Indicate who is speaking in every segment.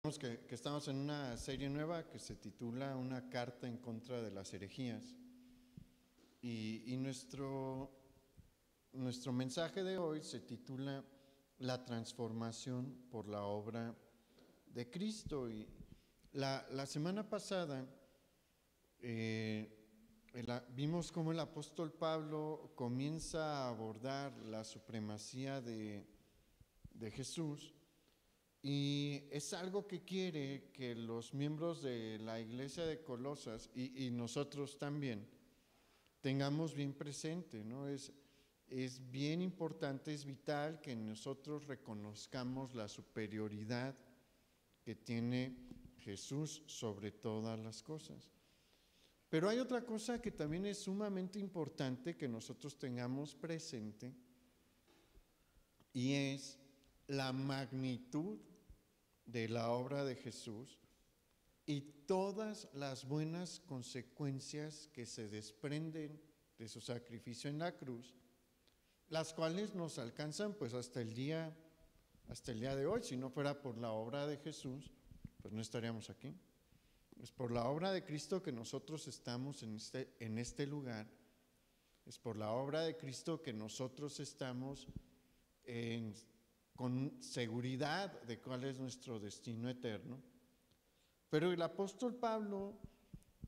Speaker 1: Que estamos en una serie nueva que se titula Una carta en contra de las herejías. Y nuestro mensaje de hoy se titula La transformación por la obra de Cristo. Y la semana pasada vimos cómo el apóstol Pablo comienza a abordar la supremacía de Jesús. Y es algo que quiere que los miembros de la iglesia de Colosas y nosotros también tengamos bien presente, ¿no? Es bien importante, es vital que nosotros reconozcamos la superioridad que tiene Jesús sobre todas las cosas. Pero hay otra cosa que también es sumamente importante que nosotros tengamos presente, y es la magnitud de la obra de Jesús y todas las buenas consecuencias que se desprenden de su sacrificio en la cruz, las cuales nos alcanzan pues hasta el día de hoy. Si no fuera por la obra de Jesús, pues no estaríamos aquí. Es por la obra de Cristo que nosotros estamos en este lugar. Es por la obra de Cristo que nosotros estamos con seguridad de cuál es nuestro destino eterno. Pero el apóstol Pablo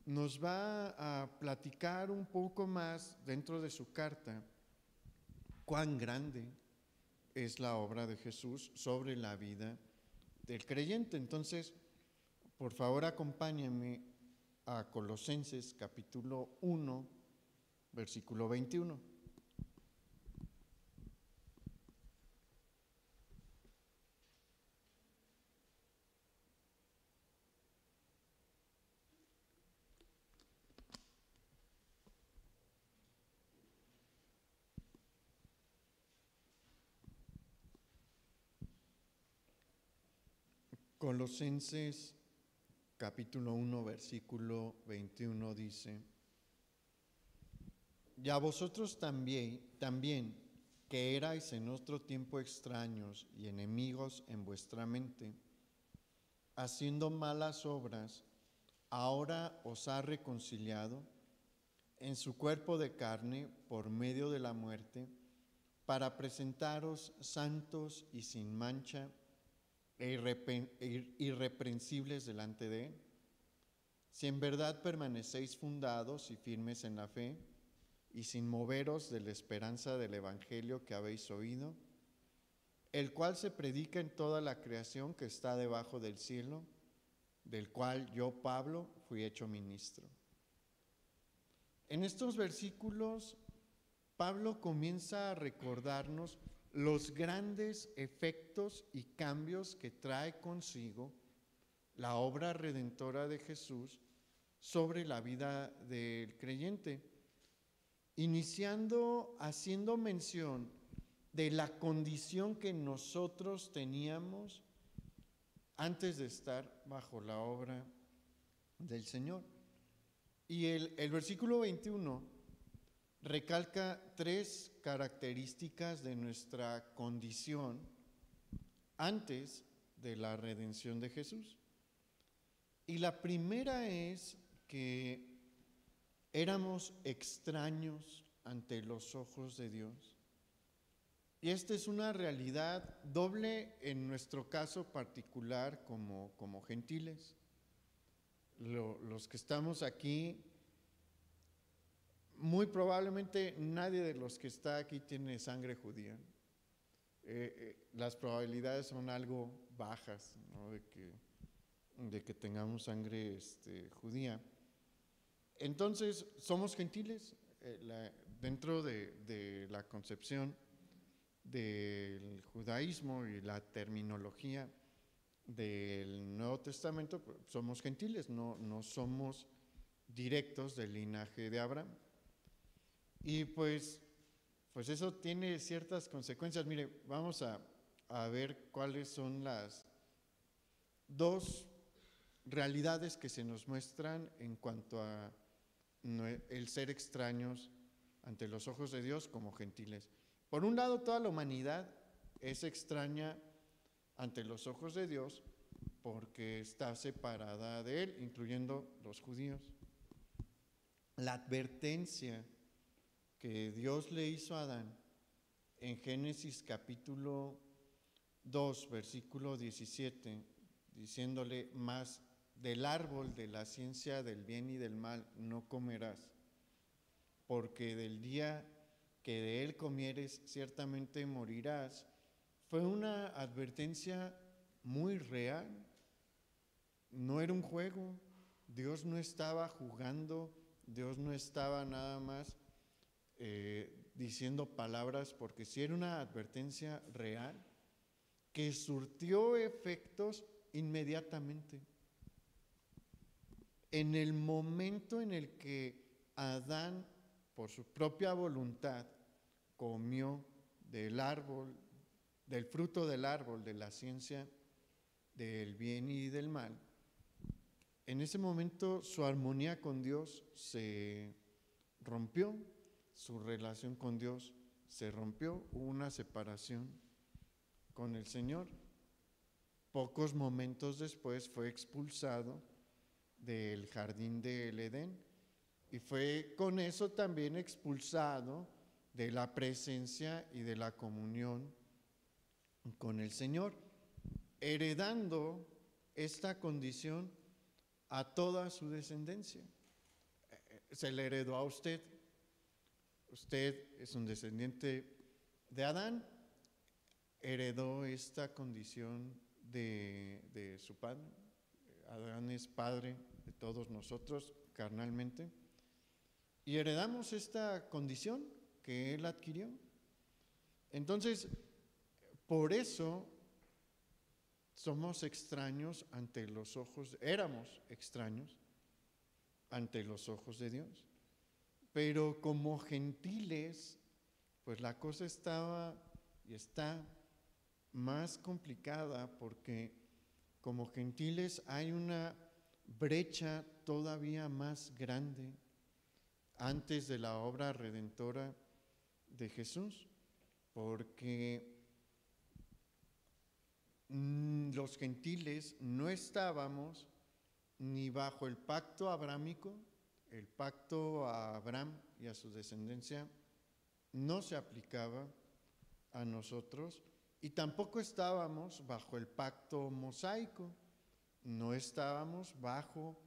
Speaker 1: nos va a platicar un poco más dentro de su carta cuán grande es la obra de Jesús sobre la vida del creyente. Entonces, por favor, acompáñame a Colosenses capítulo 1, versículo 21. Colosenses capítulo 1, versículo 21 dice: Y a vosotros también, que erais en otro tiempo extraños y enemigos en vuestra mente, haciendo malas obras, ahora os ha reconciliado en su cuerpo de carne por medio de la muerte, para presentaros santos y sin mancha e irreprensibles delante de Él. Si en verdad permanecéis fundados y firmes en la fe, y sin moveros de la esperanza del Evangelio que habéis oído, el cual se predica en toda la creación que está debajo del cielo, del cual yo, Pablo, fui hecho ministro. En estos versículos, Pablo comienza a recordarnos los grandes efectos y cambios que trae consigo la obra redentora de Jesús sobre la vida del creyente, iniciando haciendo mención de la condición que nosotros teníamos antes de estar bajo la obra del Señor. Y el versículo 21 recalca tres características de nuestra condición antes de la redención de Jesús. Y la primera es que éramos extraños ante los ojos de Dios. Y esta es una realidad doble en nuestro caso particular como gentiles. Los que estamos aquí, muy probablemente nadie de los que está aquí tiene sangre judía. Las probabilidades son algo bajas, ¿no?, de que tengamos sangre judía. Entonces, somos gentiles dentro de la concepción del judaísmo y la terminología del Nuevo Testamento. Somos gentiles, no somos directos del linaje de Abraham. Y pues eso tiene ciertas consecuencias. Mire, vamos a ver cuáles son las dos realidades que se nos muestran en cuanto a el ser extraños ante los ojos de Dios como gentiles. Por un lado, toda la humanidad es extraña ante los ojos de Dios porque está separada de él, incluyendo los judíos. La advertencia que Dios le hizo a Adán en Génesis capítulo 2, versículo 17, diciéndole: más del árbol de la ciencia del bien y del mal no comerás, porque del día que de él comieres ciertamente morirás, fue una advertencia muy real. No era un juego. Dios no estaba jugando, Dios no estaba nada más diciendo palabras, porque sí era una advertencia real que surtió efectos inmediatamente. En el momento en el que Adán, por su propia voluntad, comió del árbol, del fruto del árbol de la ciencia del bien y del mal, en ese momento su armonía con Dios se rompió, su relación con Dios se rompió, hubo una separación con el Señor. Pocos momentos después fue expulsado del jardín del Edén y fue con eso también expulsado de la presencia y de la comunión con el Señor, heredando esta condición a toda su descendencia. Se le heredó a usted. Usted es un descendiente de Adán, heredó esta condición de su padre. Adán es padre de todos nosotros carnalmente, y heredamos esta condición que él adquirió. Entonces, por eso somos extraños ante los ojos, éramos extraños ante los ojos de Dios. Pero como gentiles, pues la cosa estaba y está más complicada, porque como gentiles hay una brecha todavía más grande antes de la obra redentora de Jesús, porque los gentiles no estábamos ni bajo el pacto abrámico. El pacto a Abraham y a su descendencia no se aplicaba a nosotros, y tampoco estábamos bajo el pacto mosaico, no estábamos bajo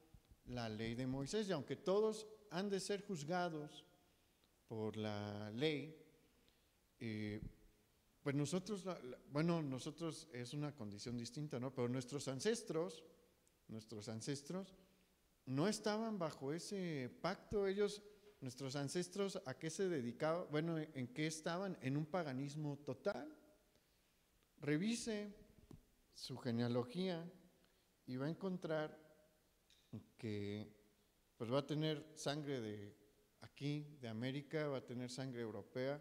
Speaker 1: la ley de Moisés, y aunque todos han de ser juzgados por la ley, pues nosotros es una condición distinta, ¿no? Pero nuestros ancestros no estaban bajo ese pacto. Nuestros ancestros, ¿a qué se dedicaban? Bueno, ¿en qué estaban? En un paganismo total. Revise su genealogía y va a encontrar que pues va a tener sangre de aquí, de América, va a tener sangre europea,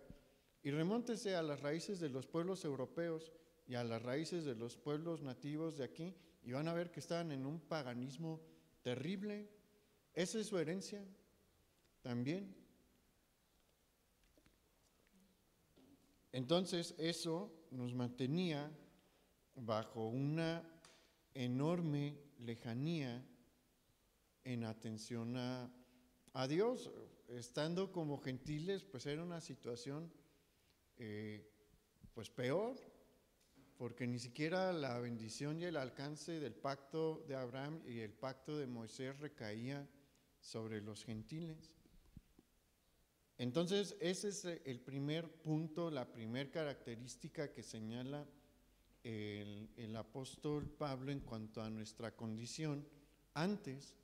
Speaker 1: y remóntese a las raíces de los pueblos europeos y a las raíces de los pueblos nativos de aquí, y van a ver que estaban en un paganismo terrible. Esa es su herencia también. Entonces eso nos mantenía bajo una enorme lejanía en atención a Dios. Estando como gentiles, pues era una situación pues peor, porque ni siquiera la bendición y el alcance del pacto de Abraham y el pacto de Moisés recaía sobre los gentiles. Entonces, ese es el primer punto, la primera característica que señala el apóstol Pablo en cuanto a nuestra condición antes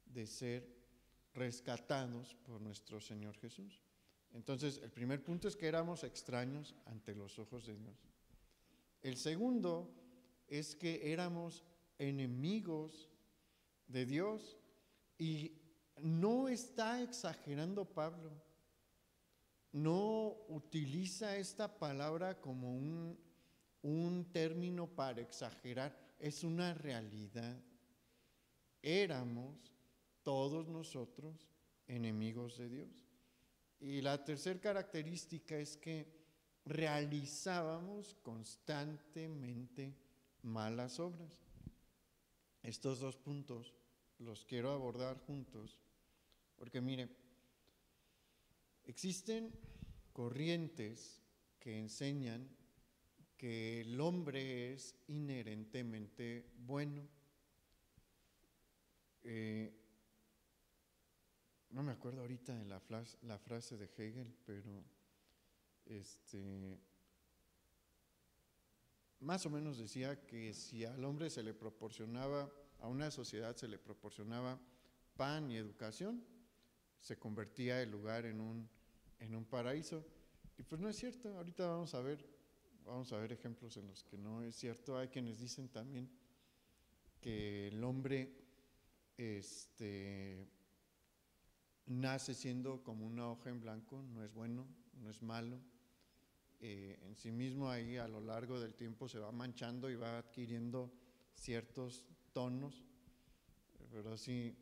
Speaker 1: de ser rescatados por nuestro Señor Jesús. Entonces, el primer punto es que éramos extraños ante los ojos de Dios. El segundo es que éramos enemigos de Dios, y no está exagerando Pablo. No utiliza esta palabra como un término para exagerar, es una realidad. Éramos todos nosotros enemigos de Dios. Y la tercera característica es que realizábamos constantemente malas obras. estos dos puntos los quiero abordar juntos, porque mire, existen corrientes que enseñan que el hombre es inherentemente bueno. No me acuerdo ahorita de la frase de Hegel, pero más o menos decía que si al hombre se le proporcionaba, a una sociedad se le proporcionaba pan y educación, se convertía el lugar en un paraíso. Y pues no es cierto. Ahorita vamos a ver ejemplos en los que no es cierto. Hay quienes dicen también que el hombre nace siendo como una hoja en blanco, no es bueno, no es malo. En sí mismo ahí a lo largo del tiempo se va manchando y va adquiriendo ciertos tonos, pero si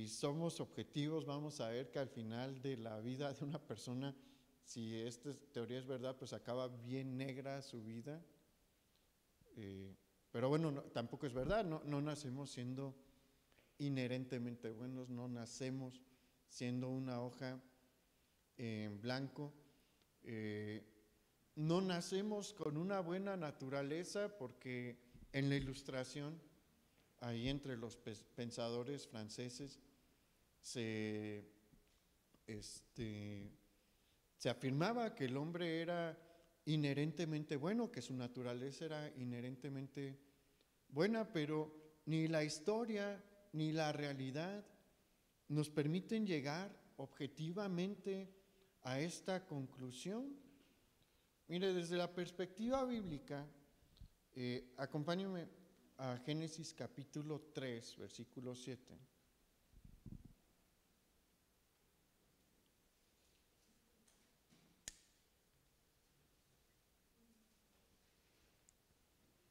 Speaker 1: somos objetivos vamos a ver que al final de la vida de una persona, si esta teoría es verdad, pues acaba bien negra su vida. Pero bueno, tampoco es verdad, no nacemos siendo inherentemente buenos, no nacemos siendo una hoja en blanco, no nacemos con una buena naturaleza, porque en la Ilustración, ahí entre los pensadores franceses, se afirmaba que el hombre era inherentemente bueno, que su naturaleza era inherentemente buena, pero ni la historia ni la realidad nos permiten llegar objetivamente a esta conclusión. Mire, desde la perspectiva bíblica, acompáñenme a Génesis capítulo 3, versículo 7.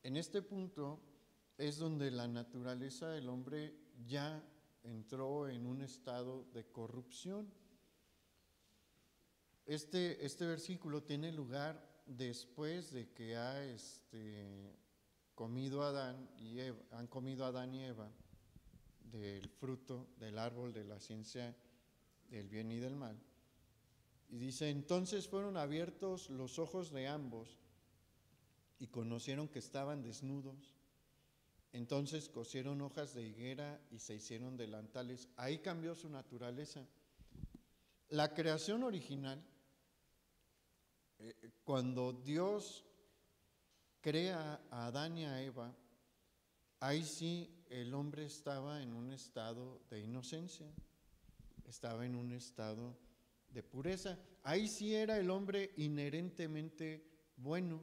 Speaker 1: En este punto es donde la naturaleza del hombre ya entró en un estado de corrupción. Este versículo tiene lugar después de que han comido Adán y Eva del fruto del árbol de la ciencia del bien y del mal. Y dice, entonces fueron abiertos los ojos de ambos y conocieron que estaban desnudos. Entonces cosieron hojas de higuera y se hicieron delantales. Ahí cambió su naturaleza. La creación original, cuando Dios crea a Adán y a Eva, ahí sí el hombre estaba en un estado de inocencia, estaba en un estado de pureza. Ahí sí era el hombre inherentemente bueno,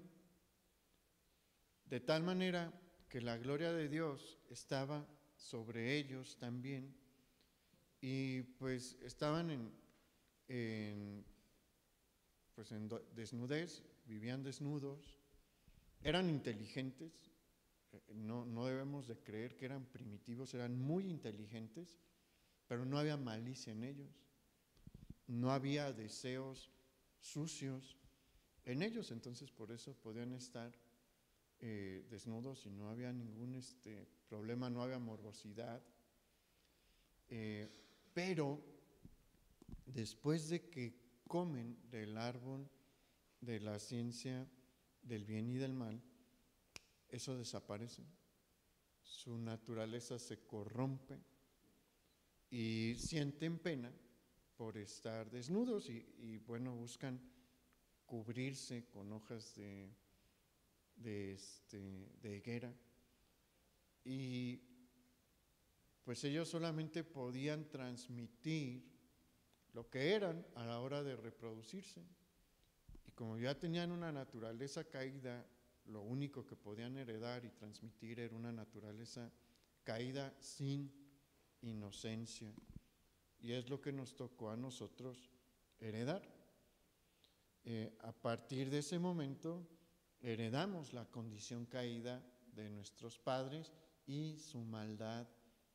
Speaker 1: de tal manera que la gloria de Dios estaba sobre ellos también, y pues estaban en desnudez, vivían desnudos, eran inteligentes. No debemos de creer que eran primitivos, eran muy inteligentes, pero no había malicia en ellos, no había deseos sucios en ellos, entonces por eso podían estar desnudos y no había ningún problema, no había morbosidad. Pero después de que comen del árbol de la ciencia del bien y del mal, eso desaparece, su naturaleza se corrompe y sienten pena por estar desnudos y bueno, buscan cubrirse con hojas de higuera, y pues ellos solamente podían transmitir lo que eran a la hora de reproducirse, y como ya tenían una naturaleza caída, lo único que podían heredar y transmitir era una naturaleza caída sin inocencia, y es lo que nos tocó a nosotros heredar. A partir de ese momento heredamos la condición caída de nuestros padres y su maldad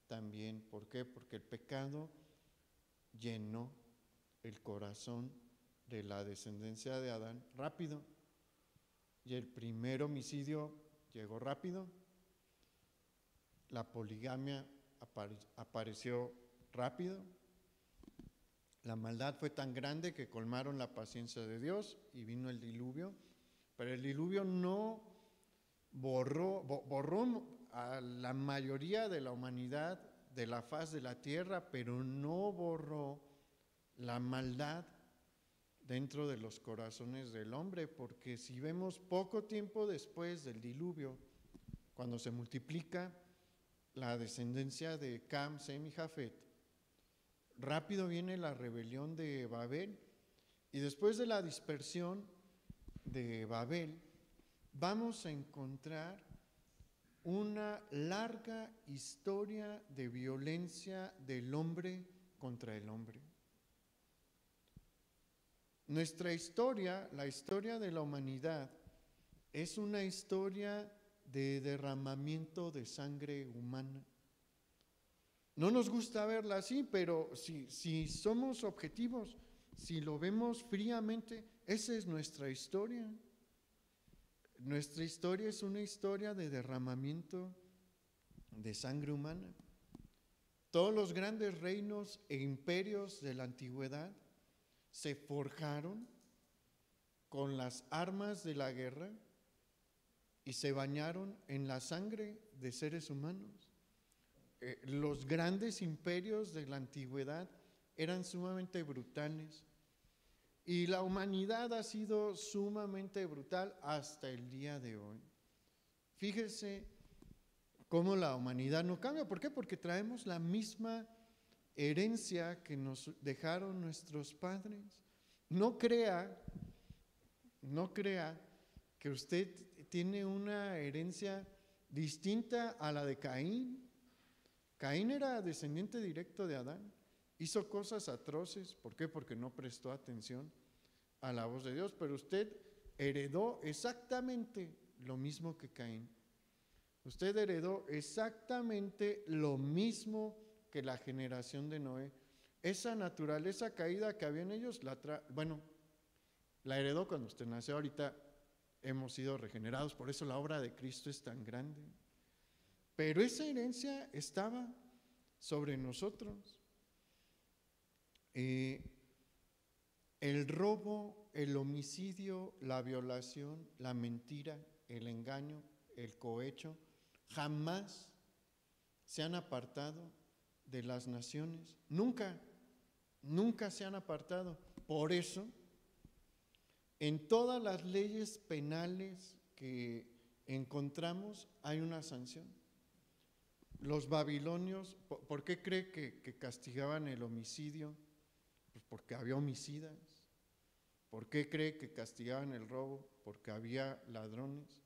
Speaker 1: también. ¿Por qué? Porque el pecado llenó el corazón de la descendencia de Adán rápido, y el primer homicidio llegó rápido. la poligamia apareció rápido. La maldad fue tan grande que colmaron la paciencia de Dios y vino el diluvio. Pero el diluvio no borró a la mayoría de la humanidad de la faz de la tierra, pero no borró la maldad dentro de los corazones del hombre, porque si vemos poco tiempo después del diluvio, cuando se multiplica la descendencia de Cam, Sem y Jafet, rápido viene la rebelión de Babel, y después de la dispersión de Babel, vamos a encontrar una larga historia de violencia del hombre contra el hombre. Nuestra historia, la historia de la humanidad, es una historia de derramamiento de sangre humana. No nos gusta verla así, pero si somos objetivos, si lo vemos fríamente, esa es nuestra historia. Nuestra historia es una historia de derramamiento de sangre humana. Todos los grandes reinos e imperios de la antigüedad se forjaron con las armas de la guerra y se bañaron en la sangre de seres humanos. Los grandes imperios de la antigüedad eran sumamente brutales y la humanidad ha sido sumamente brutal hasta el día de hoy. Fíjese cómo la humanidad no cambia. ¿Por qué? Porque traemos la misma herencia que nos dejaron nuestros padres. No crea que usted tiene una herencia distinta a la de Caín. Caín era descendiente directo de Adán, hizo cosas atroces. ¿Por qué? Porque no prestó atención a la voz de Dios, pero usted heredó exactamente lo mismo que Caín. Usted heredó exactamente lo mismo que la generación de Noé. Esa naturaleza caída que había en ellos, la heredó cuando usted nació. Ahorita hemos sido regenerados, por eso la obra de Cristo es tan grande. Pero esa herencia estaba sobre nosotros. El robo, el homicidio, la violación, la mentira, el engaño, el cohecho, jamás se han apartado de las naciones. Nunca se han apartado. Por eso, en todas las leyes penales que encontramos hay una sanción. Los babilonios, ¿por qué cree que castigaban el homicidio? Pues porque había homicidas. ¿Por qué cree que castigaban el robo? Porque había ladrones.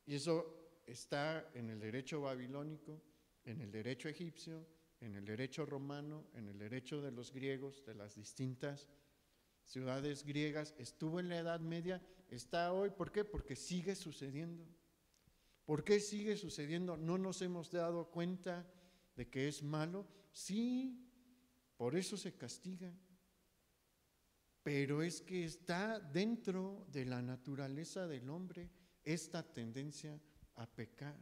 Speaker 1: Y eso está en el derecho babilónico, en el derecho egipcio, en el derecho romano, en el derecho de los griegos, de las distintas ciudades griegas. Estuvo en la Edad Media, está hoy. ¿Por qué? Porque sigue sucediendo. ¿Por qué sigue sucediendo? ¿No nos hemos dado cuenta de que es malo? Sí, por eso se castiga. Pero es que está dentro de la naturaleza del hombre esta tendencia a pecar.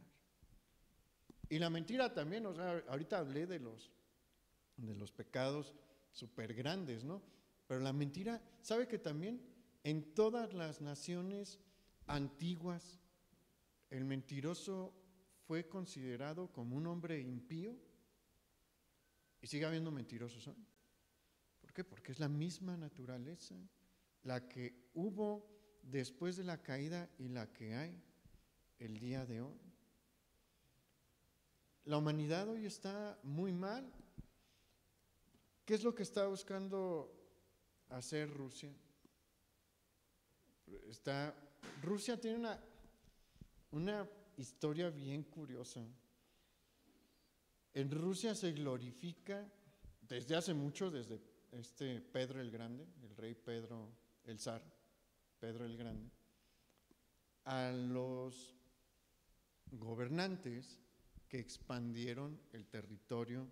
Speaker 1: Y la mentira también, ahorita hablé de los pecados súper grandes, ¿no? Pero la mentira, ¿sabe que también en todas las naciones antiguas el mentiroso fue considerado como un hombre impío? Y sigue habiendo mentirosos hoy. ¿Por qué? Porque es la misma naturaleza la que hubo después de la caída y la que hay el día de hoy. La humanidad hoy está muy mal. ¿Qué es lo que está buscando hacer Rusia? Rusia tiene una historia bien curiosa. En Rusia se glorifica desde hace mucho, desde Pedro el Grande, el rey Pedro, el zar Pedro el Grande, a los gobernantes que expandieron el territorio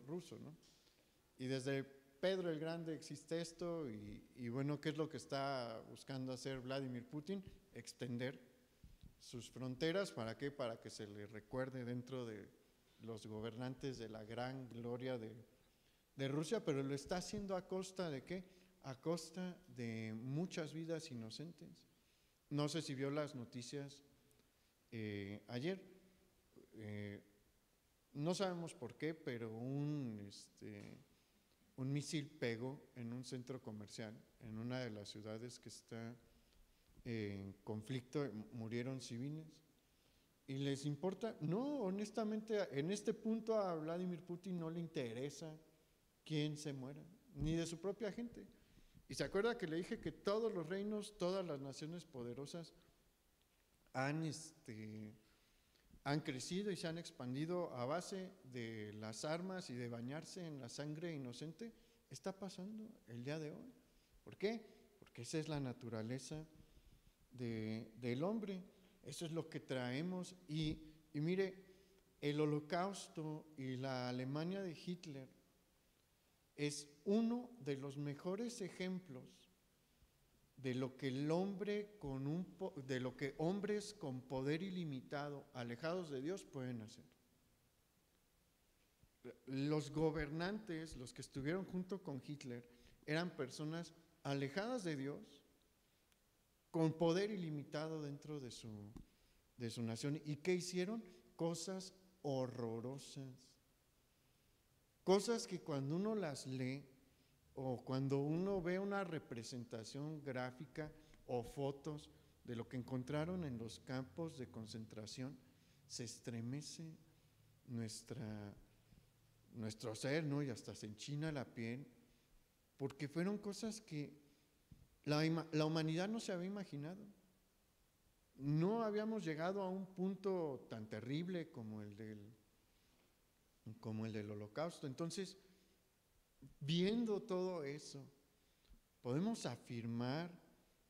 Speaker 1: ruso, ¿no? Y desde Pedro el Grande existe esto y bueno, ¿qué es lo que está buscando hacer Vladimir Putin? Extender sus fronteras. ¿Para qué? Para que se le recuerde dentro de los gobernantes de la gran gloria de Rusia, pero lo está haciendo a costa ¿de qué? A costa de muchas vidas inocentes. No sé si vio las noticias ayer. No sabemos por qué, pero un misil pegó en un centro comercial en una de las ciudades que está en conflicto, murieron civiles. ¿Y les importa? No, honestamente, en este punto a Vladimir Putin no le interesa quién se muera, ni de su propia gente. Y se acuerda que le dije que todos los reinos, todas las naciones poderosas han crecido y se han expandido a base de las armas y de bañarse en la sangre inocente. Está pasando el día de hoy. ¿Por qué? Porque esa es la naturaleza del hombre. Eso es lo que traemos. Y mire, el Holocausto y la Alemania de Hitler es uno de los mejores ejemplos de lo que el hombre de lo que hombres con poder ilimitado, alejados de Dios, pueden hacer. Los gobernantes, los que estuvieron junto con Hitler, eran personas alejadas de Dios, con poder ilimitado dentro de su nación. ¿Y qué hicieron? Cosas horrorosas. Cosas que cuando uno las lee o cuando uno ve una representación gráfica o fotos de lo que encontraron en los campos de concentración, se estremece nuestro ser, ¿no? Y hasta se enchina la piel, porque fueron cosas que la humanidad no se había imaginado. No habíamos llegado a un punto tan terrible como el del Holocausto. Entonces, viendo todo eso, podemos afirmar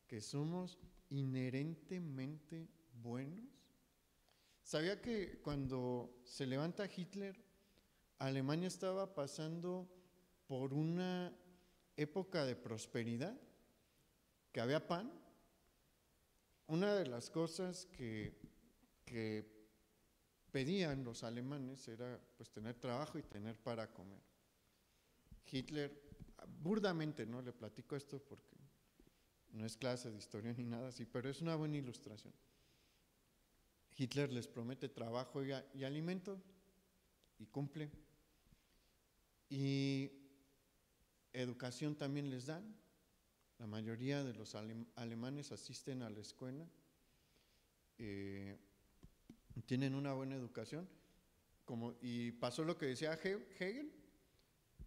Speaker 1: que somos inherentemente buenos. ¿Sabía que cuando se levanta Hitler, Alemania estaba pasando por una época de prosperidad, que había pan? Una de las cosas que pedían los alemanes era pues tener trabajo y tener para comer. Hitler, burdamente, ¿no? Le platico esto porque no es clase de historia ni nada así, pero es una buena ilustración. Hitler les promete trabajo y alimento y cumple. Y educación también les dan. La mayoría de los alemanes asisten a la escuela, tienen una buena educación, y pasó lo que decía Hegel,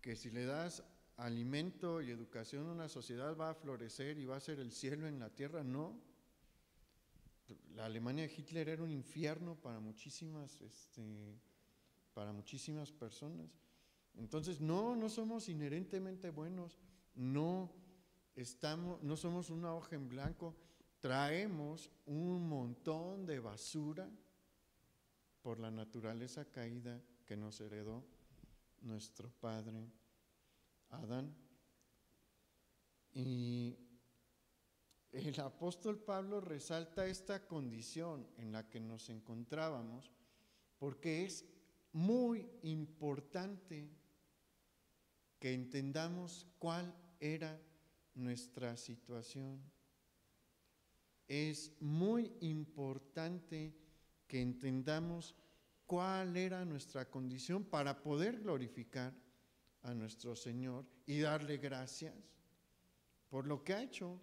Speaker 1: que si le das alimento y educación a una sociedad va a florecer y va a ser el cielo en la tierra. No, la Alemania de Hitler era un infierno para muchísimas personas. Entonces, no somos inherentemente buenos, no somos una hoja en blanco, traemos un montón de basura por la naturaleza caída que nos heredó nuestro padre Adán. Y el apóstol Pablo resalta esta condición en la que nos encontrábamos porque es muy importante que entendamos cuál era nuestra situación. Es muy importante que entendamos cuál era nuestra condición para poder glorificar a nuestro Señor y darle gracias por lo que ha hecho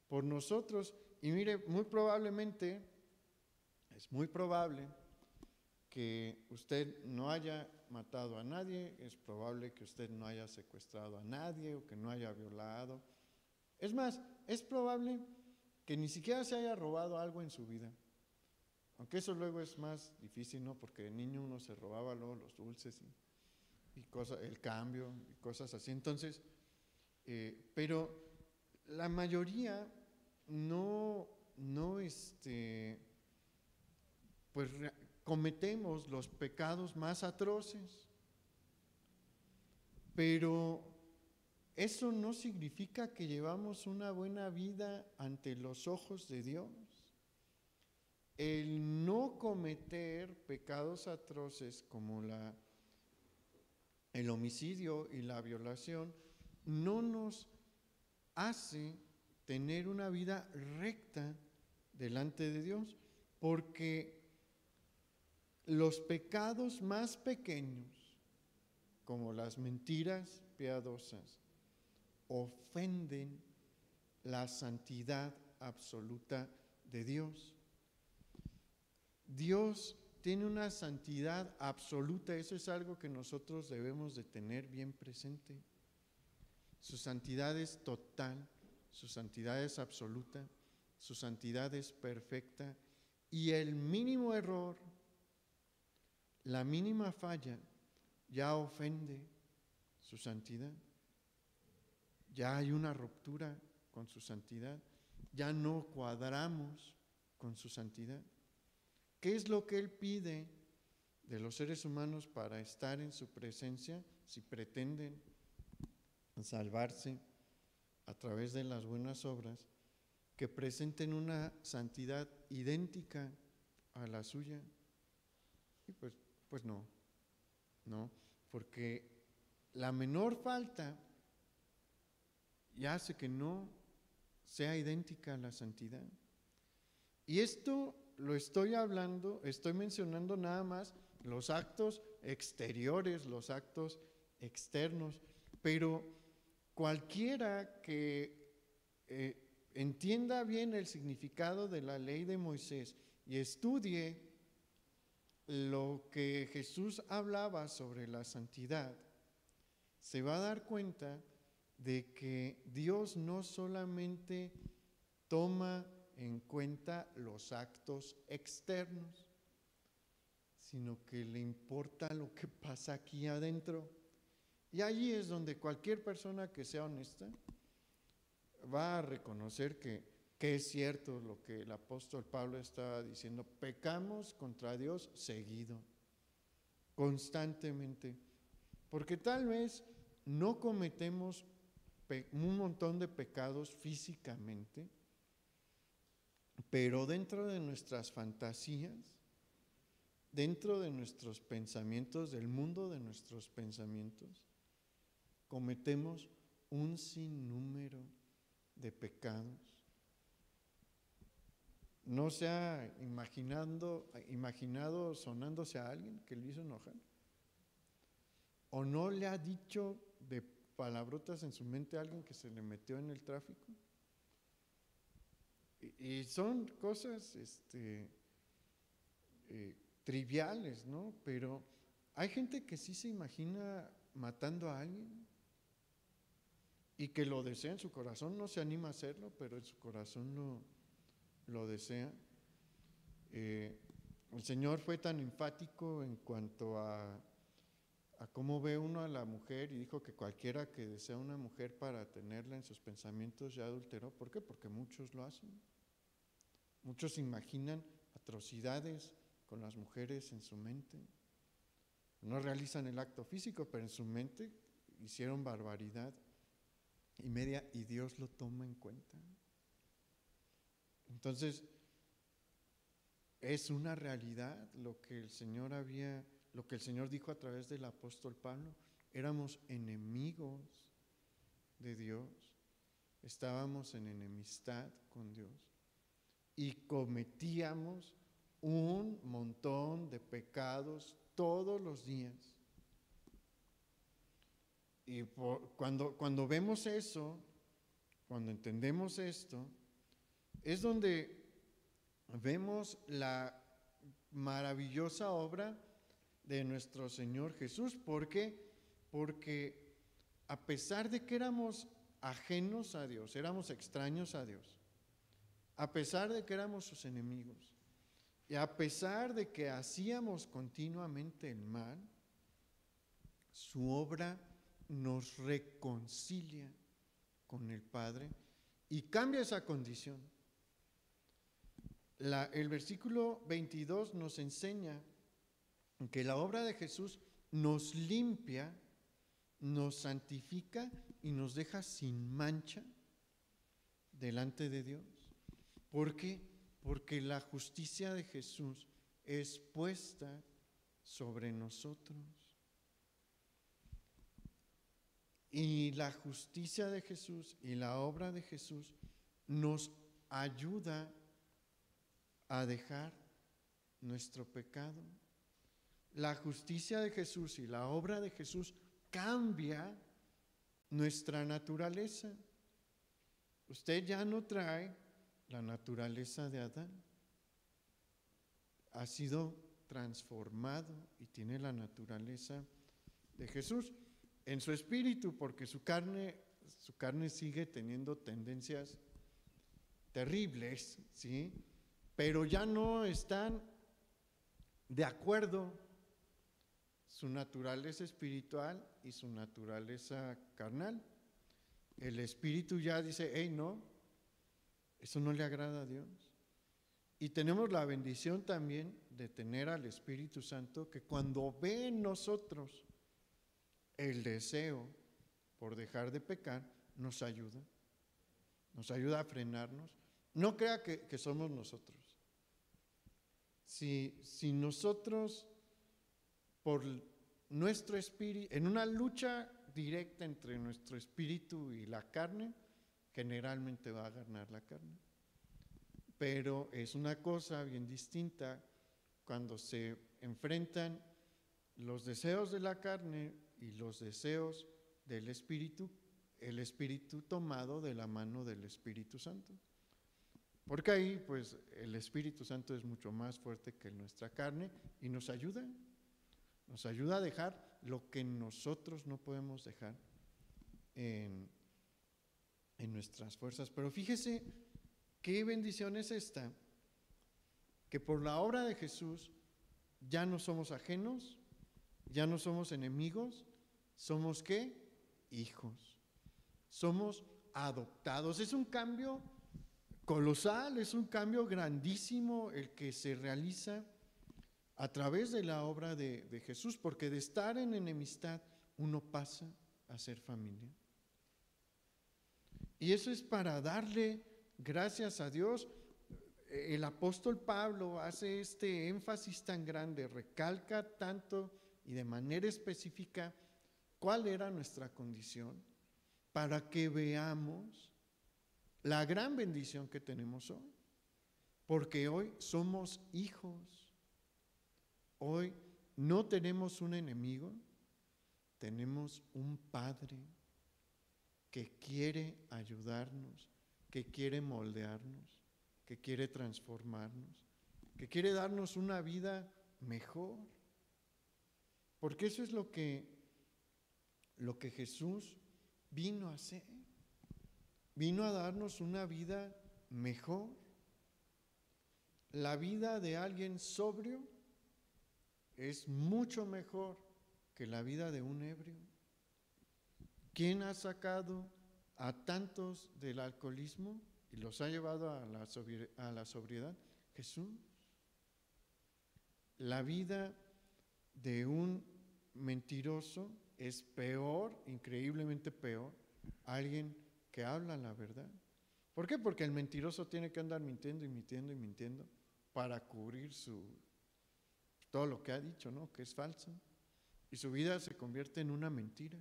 Speaker 1: por nosotros. Y mire, es muy probable que usted no haya matado a nadie, es probable que usted no haya secuestrado a nadie o que no haya violado. Es más, es probable que ni siquiera se haya robado algo en su vida. Aunque eso luego es más difícil, ¿no? Porque de niño uno se robaba luego los dulces y cosas, el cambio y cosas así. Entonces, pero la mayoría pues cometemos los pecados más atroces. Pero eso no significa que llevamos una buena vida ante los ojos de Dios. el no cometer pecados atroces como el homicidio y la violación no nos hace tener una vida recta delante de Dios, porque los pecados más pequeños, como las mentiras piadosas, ofenden la santidad absoluta de Dios. Dios tiene una santidad absoluta, eso es algo que nosotros debemos de tener bien presente. Su santidad es total, su santidad es absoluta, su santidad es perfecta, y el mínimo error, la mínima falla, ya ofende su santidad. Ya hay una ruptura con su santidad, ya no cuadramos con su santidad. ¿Qué es lo que Él pide de los seres humanos para estar en su presencia si pretenden salvarse a través de las buenas obras? Que presenten una santidad idéntica a la suya. Y pues no, porque la menor falta y hace que no sea idéntica a la santidad. Y esto lo estoy hablando, estoy mencionando nada más los actos exteriores, los actos externos, pero cualquiera que entienda bien el significado de la ley de Moisés y estudie lo que Jesús hablaba sobre la santidad, se va a dar cuenta de que Dios no solamente toma en cuenta los actos externos, sino que le importa lo que pasa aquí adentro. Y allí es donde cualquier persona que sea honesta va a reconocer que es cierto lo que el apóstol Pablo estaba diciendo: pecamos contra Dios seguido, constantemente, porque tal vez no cometemos un montón de pecados físicamente, pero dentro de nuestras fantasías, dentro de nuestros pensamientos, del mundo de nuestros pensamientos, cometemos un sinnúmero de pecados. ¿No se ha imaginado sonándose a alguien que le hizo enojar? ¿O no le ha dicho de palabrotas en su mente a alguien que se le metió en el tráfico? Y son cosas triviales, ¿no? Pero hay gente que sí se imagina matando a alguien y que lo desea en su corazón, no se anima a hacerlo, pero en su corazón lo desea. El Señor fue tan enfático en cuanto a cómo ve uno a la mujer, y dijo que cualquiera que desea una mujer para tenerla en sus pensamientos ya adulteró. ¿Por qué? Porque muchos lo hacen. Muchos imaginan atrocidades con las mujeres en su mente. No realizan el acto físico, pero en su mente hicieron barbaridad y media, y Dios lo toma en cuenta. Entonces, es una realidad lo que el Señor dijo a través del apóstol Pablo. Éramos enemigos de Dios, estábamos en enemistad con Dios y cometíamos un montón de pecados todos los días. Y cuando vemos eso, cuando entendemos esto, es donde vemos la maravillosa obra de nuestro Señor Jesús. ¿Por qué? Porque a pesar de que éramos ajenos a Dios, éramos extraños a Dios, a pesar de que éramos sus enemigos, y a pesar de que hacíamos continuamente el mal, su obra nos reconcilia con el Padre y cambia esa condición. El versículo 22 nos enseña que la obra de Jesús nos limpia, nos santifica y nos deja sin mancha delante de Dios. ¿Por qué? porque la justicia de Jesús es puesta sobre nosotros. Y la justicia de Jesús y la obra de Jesús nos ayuda a dejar nuestro pecado. La justicia de Jesús y la obra de Jesús cambia nuestra naturaleza. Usted ya no trae la naturaleza de Adán. Ha sido transformado y tiene la naturaleza de Jesús en su espíritu, porque su carne sigue teniendo tendencias terribles, ¿sí? Pero ya no están de acuerdo su naturaleza espiritual y su naturaleza carnal. El espíritu ya dice, hey, no, eso no le agrada a Dios. Y tenemos la bendición también de tener al Espíritu Santo que cuando ve en nosotros el deseo por dejar de pecar, nos ayuda a frenarnos. No crea que somos nosotros. Si nosotros, por nuestro espíritu, en una lucha directa entre nuestro espíritu y la carne, generalmente va a ganar la carne. Pero es una cosa bien distinta cuando se enfrentan los deseos de la carne y los deseos del espíritu, el espíritu tomado de la mano del Espíritu Santo. Porque ahí, pues, el Espíritu Santo es mucho más fuerte que nuestra carne y nos ayuda a dejar lo que nosotros no podemos dejar en nuestras fuerzas. Pero fíjese qué bendición es esta, que por la obra de Jesús ya no somos ajenos, ya no somos enemigos, somos ¿qué? Hijos. Somos adoptados. Es un cambio colosal, es un cambio grandísimo el que se realiza a través de la obra de Jesús, porque de estar en enemistad uno pasa a ser familia. Y eso es para darle gracias a Dios. El apóstol Pablo hace este énfasis tan grande, recalca tanto y de manera específica cuál era nuestra condición, para que veamos la gran bendición que tenemos hoy, porque hoy somos hijos. Hoy no tenemos un enemigo, tenemos un Padre que quiere ayudarnos, que quiere moldearnos, que quiere transformarnos, que quiere darnos una vida mejor. Porque eso es lo que Jesús vino a hacer. Vino a darnos una vida mejor. La vida de alguien sobrio es mucho mejor que la vida de un ebrio. ¿Quién ha sacado a tantos del alcoholismo y los ha llevado a la sobriedad? Jesús. La vida de un mentiroso es peor, increíblemente peor, alguien que habla la verdad. ¿Por qué? Porque el mentiroso tiene que andar mintiendo y mintiendo y mintiendo para cubrir todo lo que ha dicho, ¿no? Que es falso. Y su vida se convierte en una mentira.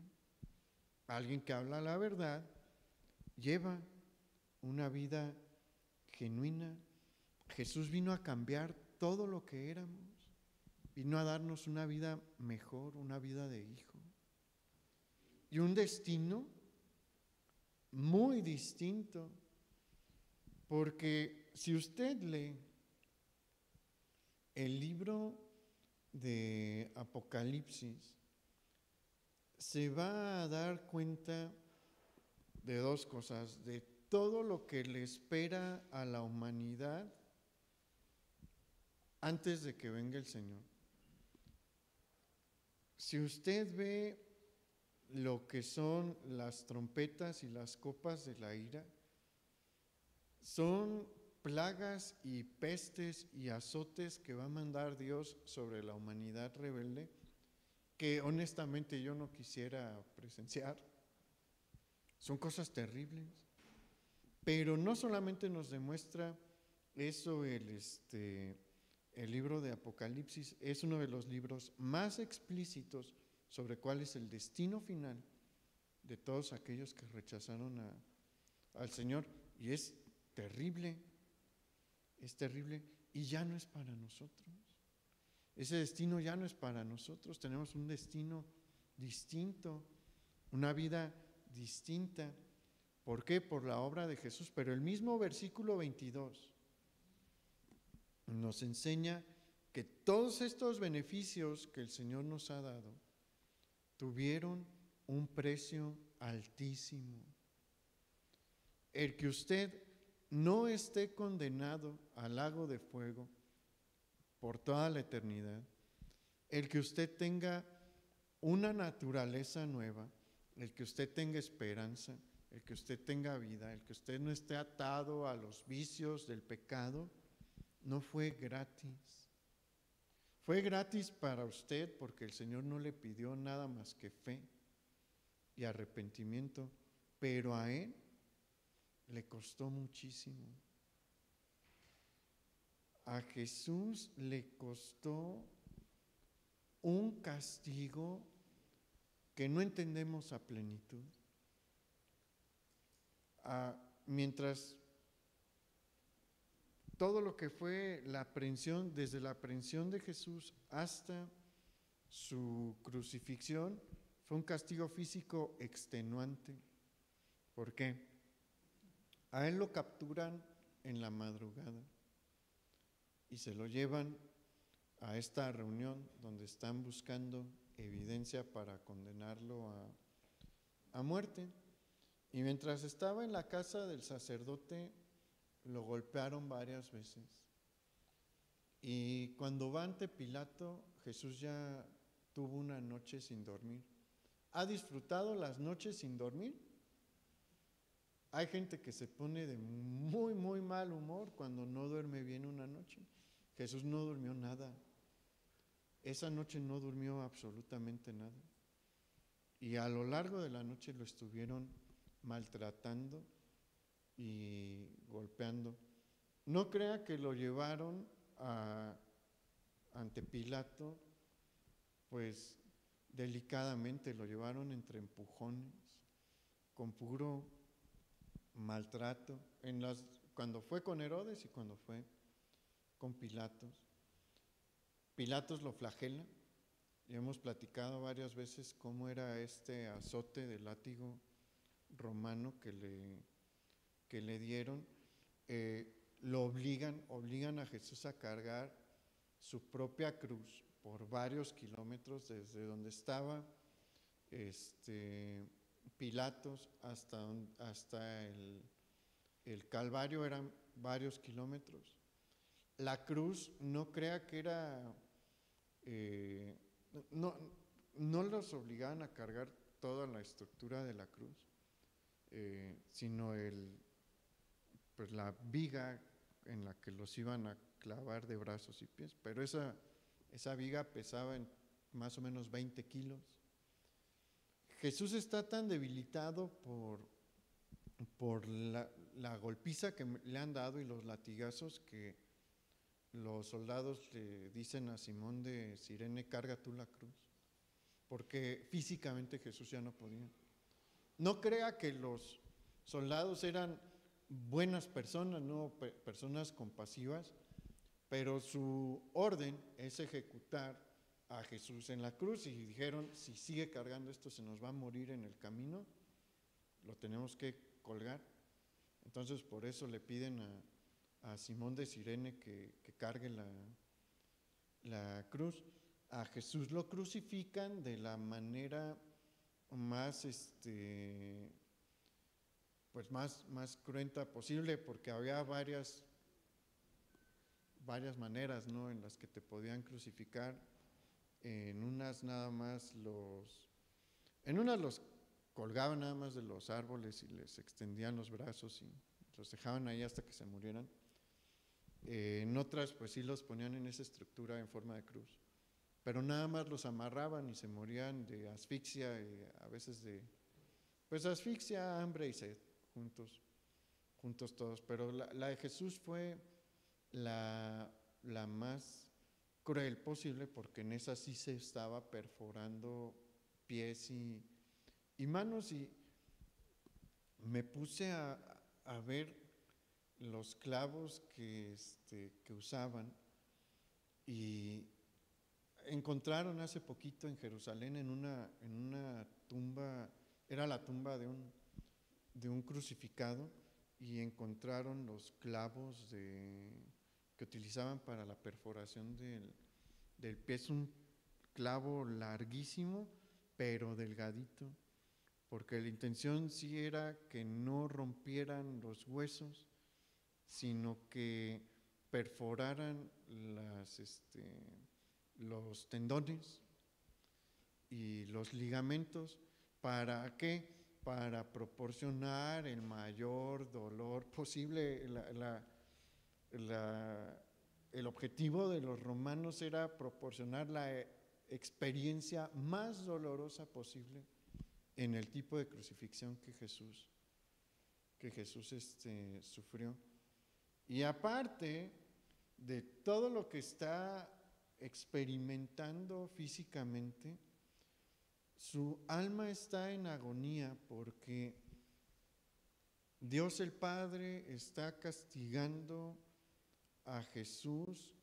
Speaker 1: Alguien que habla la verdad lleva una vida genuina. Jesús vino a cambiar todo lo que éramos. Vino a darnos una vida mejor, una vida de hijo. Y un destino muy distinto. Porque si usted lee el libro de Apocalipsis, se va a dar cuenta de dos cosas, de todo lo que le espera a la humanidad antes de que venga el Señor. Si usted ve lo que son las trompetas y las copas de la ira, son plagas y pestes y azotes que va a mandar Dios sobre la humanidad rebelde, que honestamente yo no quisiera presenciar. Son cosas terribles, pero no solamente nos demuestra eso el libro de Apocalipsis es uno de los libros más explícitos sobre cuál es el destino final de todos aquellos que rechazaron al Señor. Y es terrible, y ya no es para nosotros. Ese destino ya no es para nosotros, tenemos un destino distinto, una vida distinta. ¿Por qué? Por la obra de Jesús. Pero el mismo versículo 22 nos enseña que todos estos beneficios que el Señor nos ha dado tuvieron un precio altísimo. El que usted no esté condenado al lago de fuego por toda la eternidad, el que usted tenga una naturaleza nueva, el que usted tenga esperanza, el que usted tenga vida, el que usted no esté atado a los vicios del pecado, no fue gratis. Fue gratis para usted porque el Señor no le pidió nada más que fe y arrepentimiento, pero a Él le costó muchísimo. A Jesús le costó un castigo que no entendemos a plenitud. Mientras todo lo que fue la aprehensión, desde la aprehensión de Jesús hasta su crucifixión, fue un castigo físico extenuante. ¿Por qué? A él lo capturan en la madrugada y se lo llevan a esta reunión donde están buscando evidencia para condenarlo a muerte. Y mientras estaba en la casa del sacerdote, lo golpearon varias veces. Y cuando va ante Pilato, Jesús ya tuvo una noche sin dormir. ¿Ha disfrutado las noches sin dormir? Hay gente que se pone de muy, muy mal humor cuando no duerme bien una noche. Jesús no durmió nada. Esa noche no durmió absolutamente nada. Y a lo largo de la noche lo estuvieron maltratando y golpeando. No crea que lo llevaron ante Pilato, pues delicadamente, lo llevaron entre empujones, con puro maltrato, cuando fue con Herodes y cuando fue con Pilatos. Pilatos lo flagela, y hemos platicado varias veces cómo era este azote de látigo romano que le dieron. Lo obligan a Jesús a cargar su propia cruz por varios kilómetros desde donde estaba Pilatos hasta el Calvario, eran varios kilómetros. La cruz, no crea que era, no los obligaban a cargar toda la estructura de la cruz, sino pues la viga en la que los iban a clavar de brazos y pies, pero esa viga pesaba más o menos 20 kilos. Jesús está tan debilitado por la golpiza que le han dado y los latigazos, que los soldados le dicen a Simón de Cirene: carga tú la cruz, porque físicamente Jesús ya no podía. No crea que los soldados eran buenas personas, no personas compasivas, pero su orden es ejecutar a Jesús en la cruz, y dijeron: si sigue cargando esto se nos va a morir en el camino, lo tenemos que colgar. Entonces por eso le piden a Simón de Cirene que cargue la cruz. A Jesús lo crucifican de la manera más pues más cruenta posible, porque había varias maneras, ¿no?, en las que te podían crucificar. En unas los colgaban nada más de los árboles y les extendían los brazos y los dejaban ahí hasta que se murieran. En otras pues sí los ponían en esa estructura en forma de cruz, pero nada más los amarraban y se morían de asfixia, a veces de pues asfixia, hambre y sed, juntos todos. Pero la de Jesús fue la más cruel posible, porque en esa sí se estaba perforando pies y manos, y me puse a ver los clavos que usaban, y encontraron hace poquito en Jerusalén, en una tumba, era la tumba de un crucificado, y encontraron los clavos que utilizaban para la perforación del pie. Es un clavo larguísimo, pero delgadito, porque la intención sí era que no rompieran los huesos, sino que perforaran los tendones y los ligamentos. ¿Para qué? Para proporcionar el mayor dolor posible. El objetivo de los romanos era proporcionar la experiencia más dolorosa posible en el tipo de crucifixión que Jesús sufrió. Y aparte de todo lo que está experimentando físicamente, su alma está en agonía, porque Dios el Padre está castigando a Jesús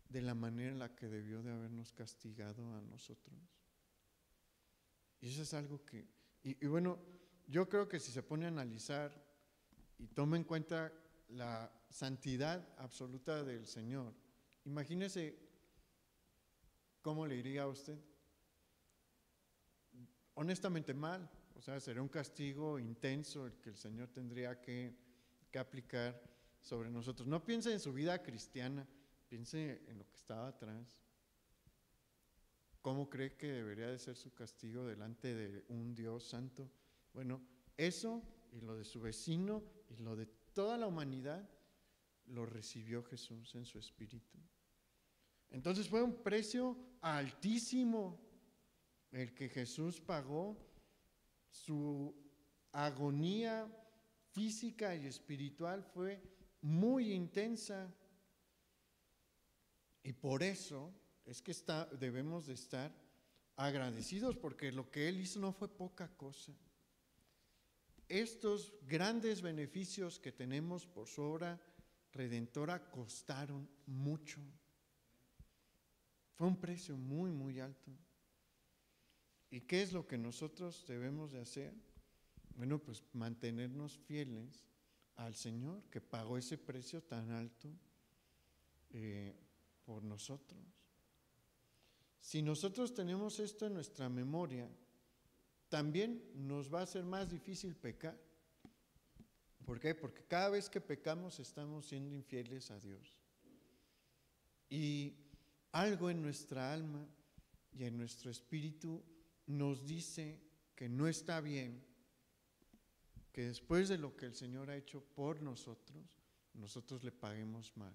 Speaker 1: de la manera en la que debió de habernos castigado a nosotros. Y eso es algo que, y bueno, yo creo que si se pone a analizar y toma en cuenta la santidad absoluta del Señor, imagínese cómo le iría a usted. Honestamente mal. O sea, sería un castigo intenso el que el Señor tendría que aplicar sobre nosotros. No piense en su vida cristiana, piense en lo que estaba atrás. ¿Cómo cree que debería de ser su castigo delante de un Dios santo? Bueno, eso y lo de su vecino y lo de toda la humanidad lo recibió Jesús en su espíritu. Entonces fue un precio altísimo el que Jesús pagó. Su agonía física y espiritual fue muy intensa, y por eso es que debemos de estar agradecidos, porque lo que Él hizo no fue poca cosa. Estos grandes beneficios que tenemos por su obra redentora costaron mucho. Fue un precio muy, muy alto. ¿Y qué es lo que nosotros debemos de hacer? Bueno, pues mantenernos fieles al Señor, que pagó ese precio tan alto por nosotros. Si nosotros tenemos esto en nuestra memoria, también nos va a ser más difícil pecar. ¿Por qué? Porque cada vez que pecamos estamos siendo infieles a Dios. Y algo en nuestra alma y en nuestro espíritu nos dice que no está bien que después de lo que el Señor ha hecho por nosotros, nosotros le paguemos mal.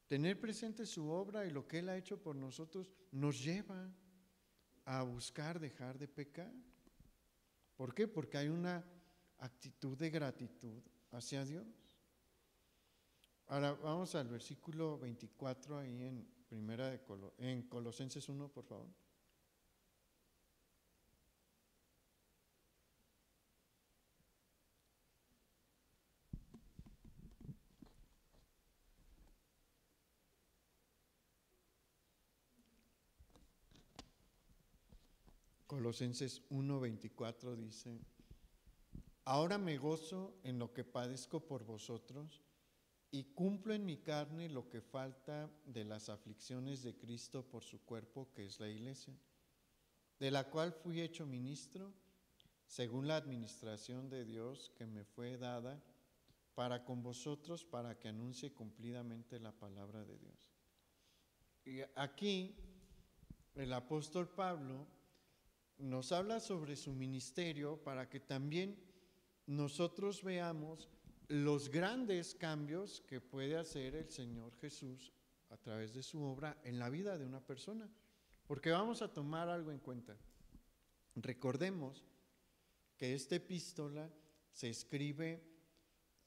Speaker 1: Tener presente su obra y lo que Él ha hecho por nosotros nos lleva a buscar dejar de pecar. ¿Por qué? Porque hay una actitud de gratitud hacia Dios. Ahora vamos al versículo 24 ahí en Colosenses 1, por favor. Colosenses 1:24 dice: ahora me gozo en lo que padezco por vosotros y cumplo en mi carne lo que falta de las aflicciones de Cristo por su cuerpo, que es la iglesia, de la cual fui hecho ministro según la administración de Dios que me fue dada para con vosotros, para que anuncie cumplidamente la palabra de Dios. Y aquí el apóstol Pablo nos habla sobre su ministerio para que también nosotros veamos los grandes cambios que puede hacer el Señor Jesús a través de su obra en la vida de una persona. Porque vamos a tomar algo en cuenta. Recordemos que esta epístola se escribe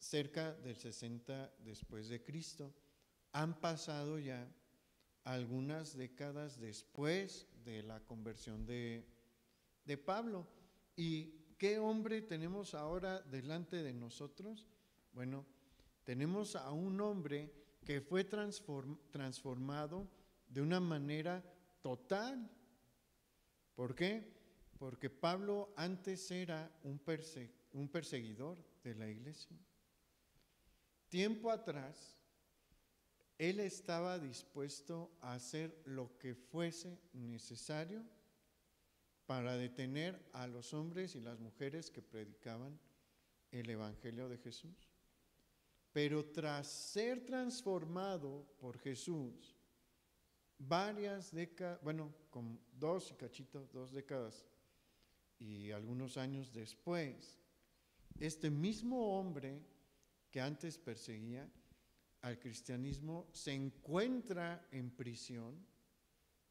Speaker 1: cerca del 60 después de Cristo. Han pasado ya algunas décadas después de la conversión de Pablo. ¿Y qué hombre tenemos ahora delante de nosotros? Bueno, tenemos a un hombre que fue transformado de una manera total. ¿Por qué? Porque Pablo antes era un perseguidor de la iglesia. Tiempo atrás, él estaba dispuesto a hacer lo que fuese necesario para detener a los hombres y las mujeres que predicaban el Evangelio de Jesús. Pero tras ser transformado por Jesús, varias décadas, como 2 décadas y algunos años después, este mismo hombre que antes perseguía al cristianismo se encuentra en prisión.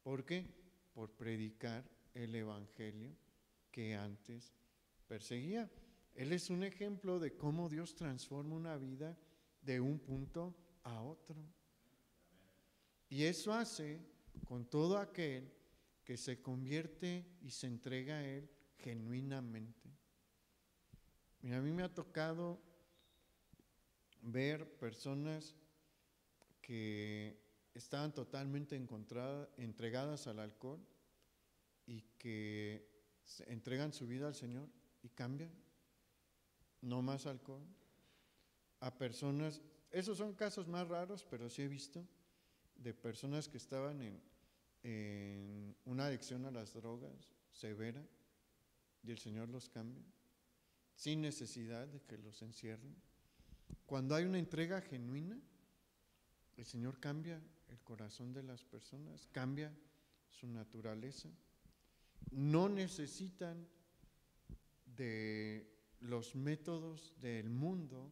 Speaker 1: ¿Por qué? Por predicar el evangelio que antes perseguía. Él es un ejemplo de cómo Dios transforma una vida de un punto a otro. Y eso hace con todo aquel que se convierte y se entrega a Él genuinamente. Mira, a mí me ha tocado ver personas que estaban totalmente entregadas al alcohol y que entregan su vida al Señor y cambian. No más alcohol. A personas, esos son casos más raros, pero sí he visto de personas que estaban en una adicción a las drogas severa y el Señor los cambia sin necesidad de que los encierren. Cuando hay una entrega genuina, el Señor cambia el corazón de las personas, cambia su naturaleza. No necesitan de los métodos del mundo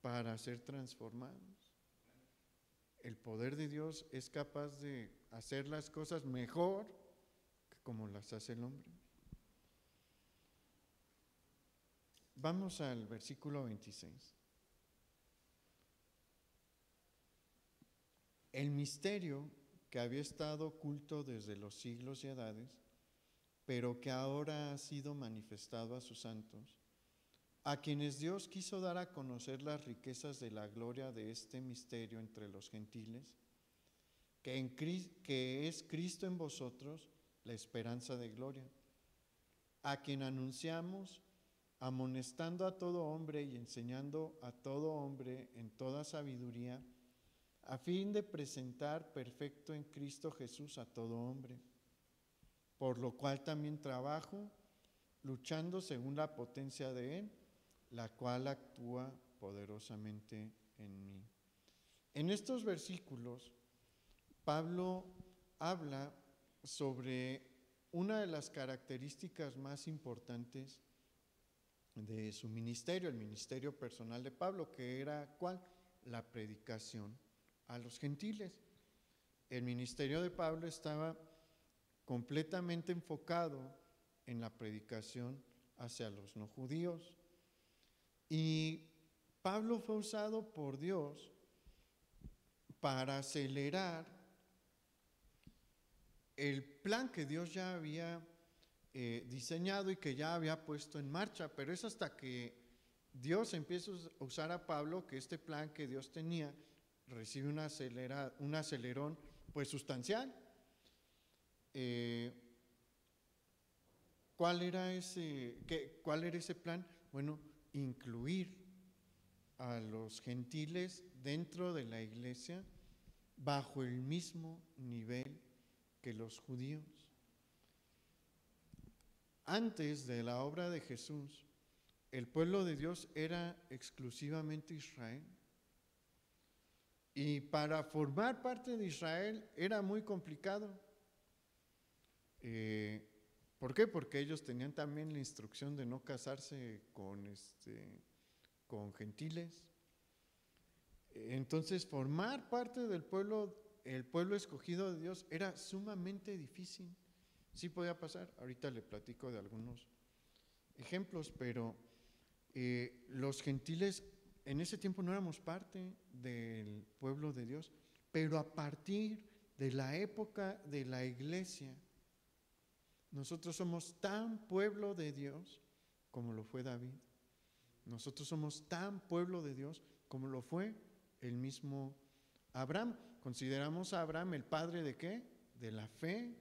Speaker 1: para ser transformados. El poder de Dios es capaz de hacer las cosas mejor que como las hace el hombre. Vamos al versículo 26. El misterio que había estado oculto desde los siglos y edades, pero que ahora ha sido manifestado a sus santos, a quienes Dios quiso dar a conocer las riquezas de la gloria de este misterio entre los gentiles, que es Cristo en vosotros, la esperanza de gloria, a quien anunciamos, amonestando a todo hombre y enseñando a todo hombre en toda sabiduría, a fin de presentar perfecto en Cristo Jesús a todo hombre, por lo cual también trabajo, luchando según la potencia de Él, la cual actúa poderosamente en mí. En estos versículos, Pablo habla sobre una de las características más importantes de su ministerio, el ministerio personal de Pablo, que era ¿cuál? La predicación a los gentiles. El ministerio de Pablo estaba completamente enfocado en la predicación hacia los no judíos. Y Pablo fue usado por Dios para acelerar el plan que Dios ya había diseñado y que ya había puesto en marcha, pero es hasta que Dios empieza a usar a Pablo que este plan que Dios tenía recibe un acelerón pues sustancial. ¿Cuál era ese plan? Bueno, incluir a los gentiles dentro de la iglesia bajo el mismo nivel que los judíos. Antes de la obra de Jesús, el pueblo de Dios era exclusivamente Israel. Y para formar parte de Israel era muy complicado. ¿Por qué? Porque ellos tenían también la instrucción de no casarse con gentiles. Entonces, formar parte del pueblo, el pueblo escogido de Dios, era sumamente difícil. Sí podía pasar, ahorita le platico de algunos ejemplos, pero los gentiles en ese tiempo no éramos parte del pueblo de Dios, pero a partir de la época de la iglesia, nosotros somos tan pueblo de Dios como lo fue David. Nosotros somos tan pueblo de Dios como lo fue el mismo Abraham. Consideramos a Abraham el padre ¿de qué? De la fe.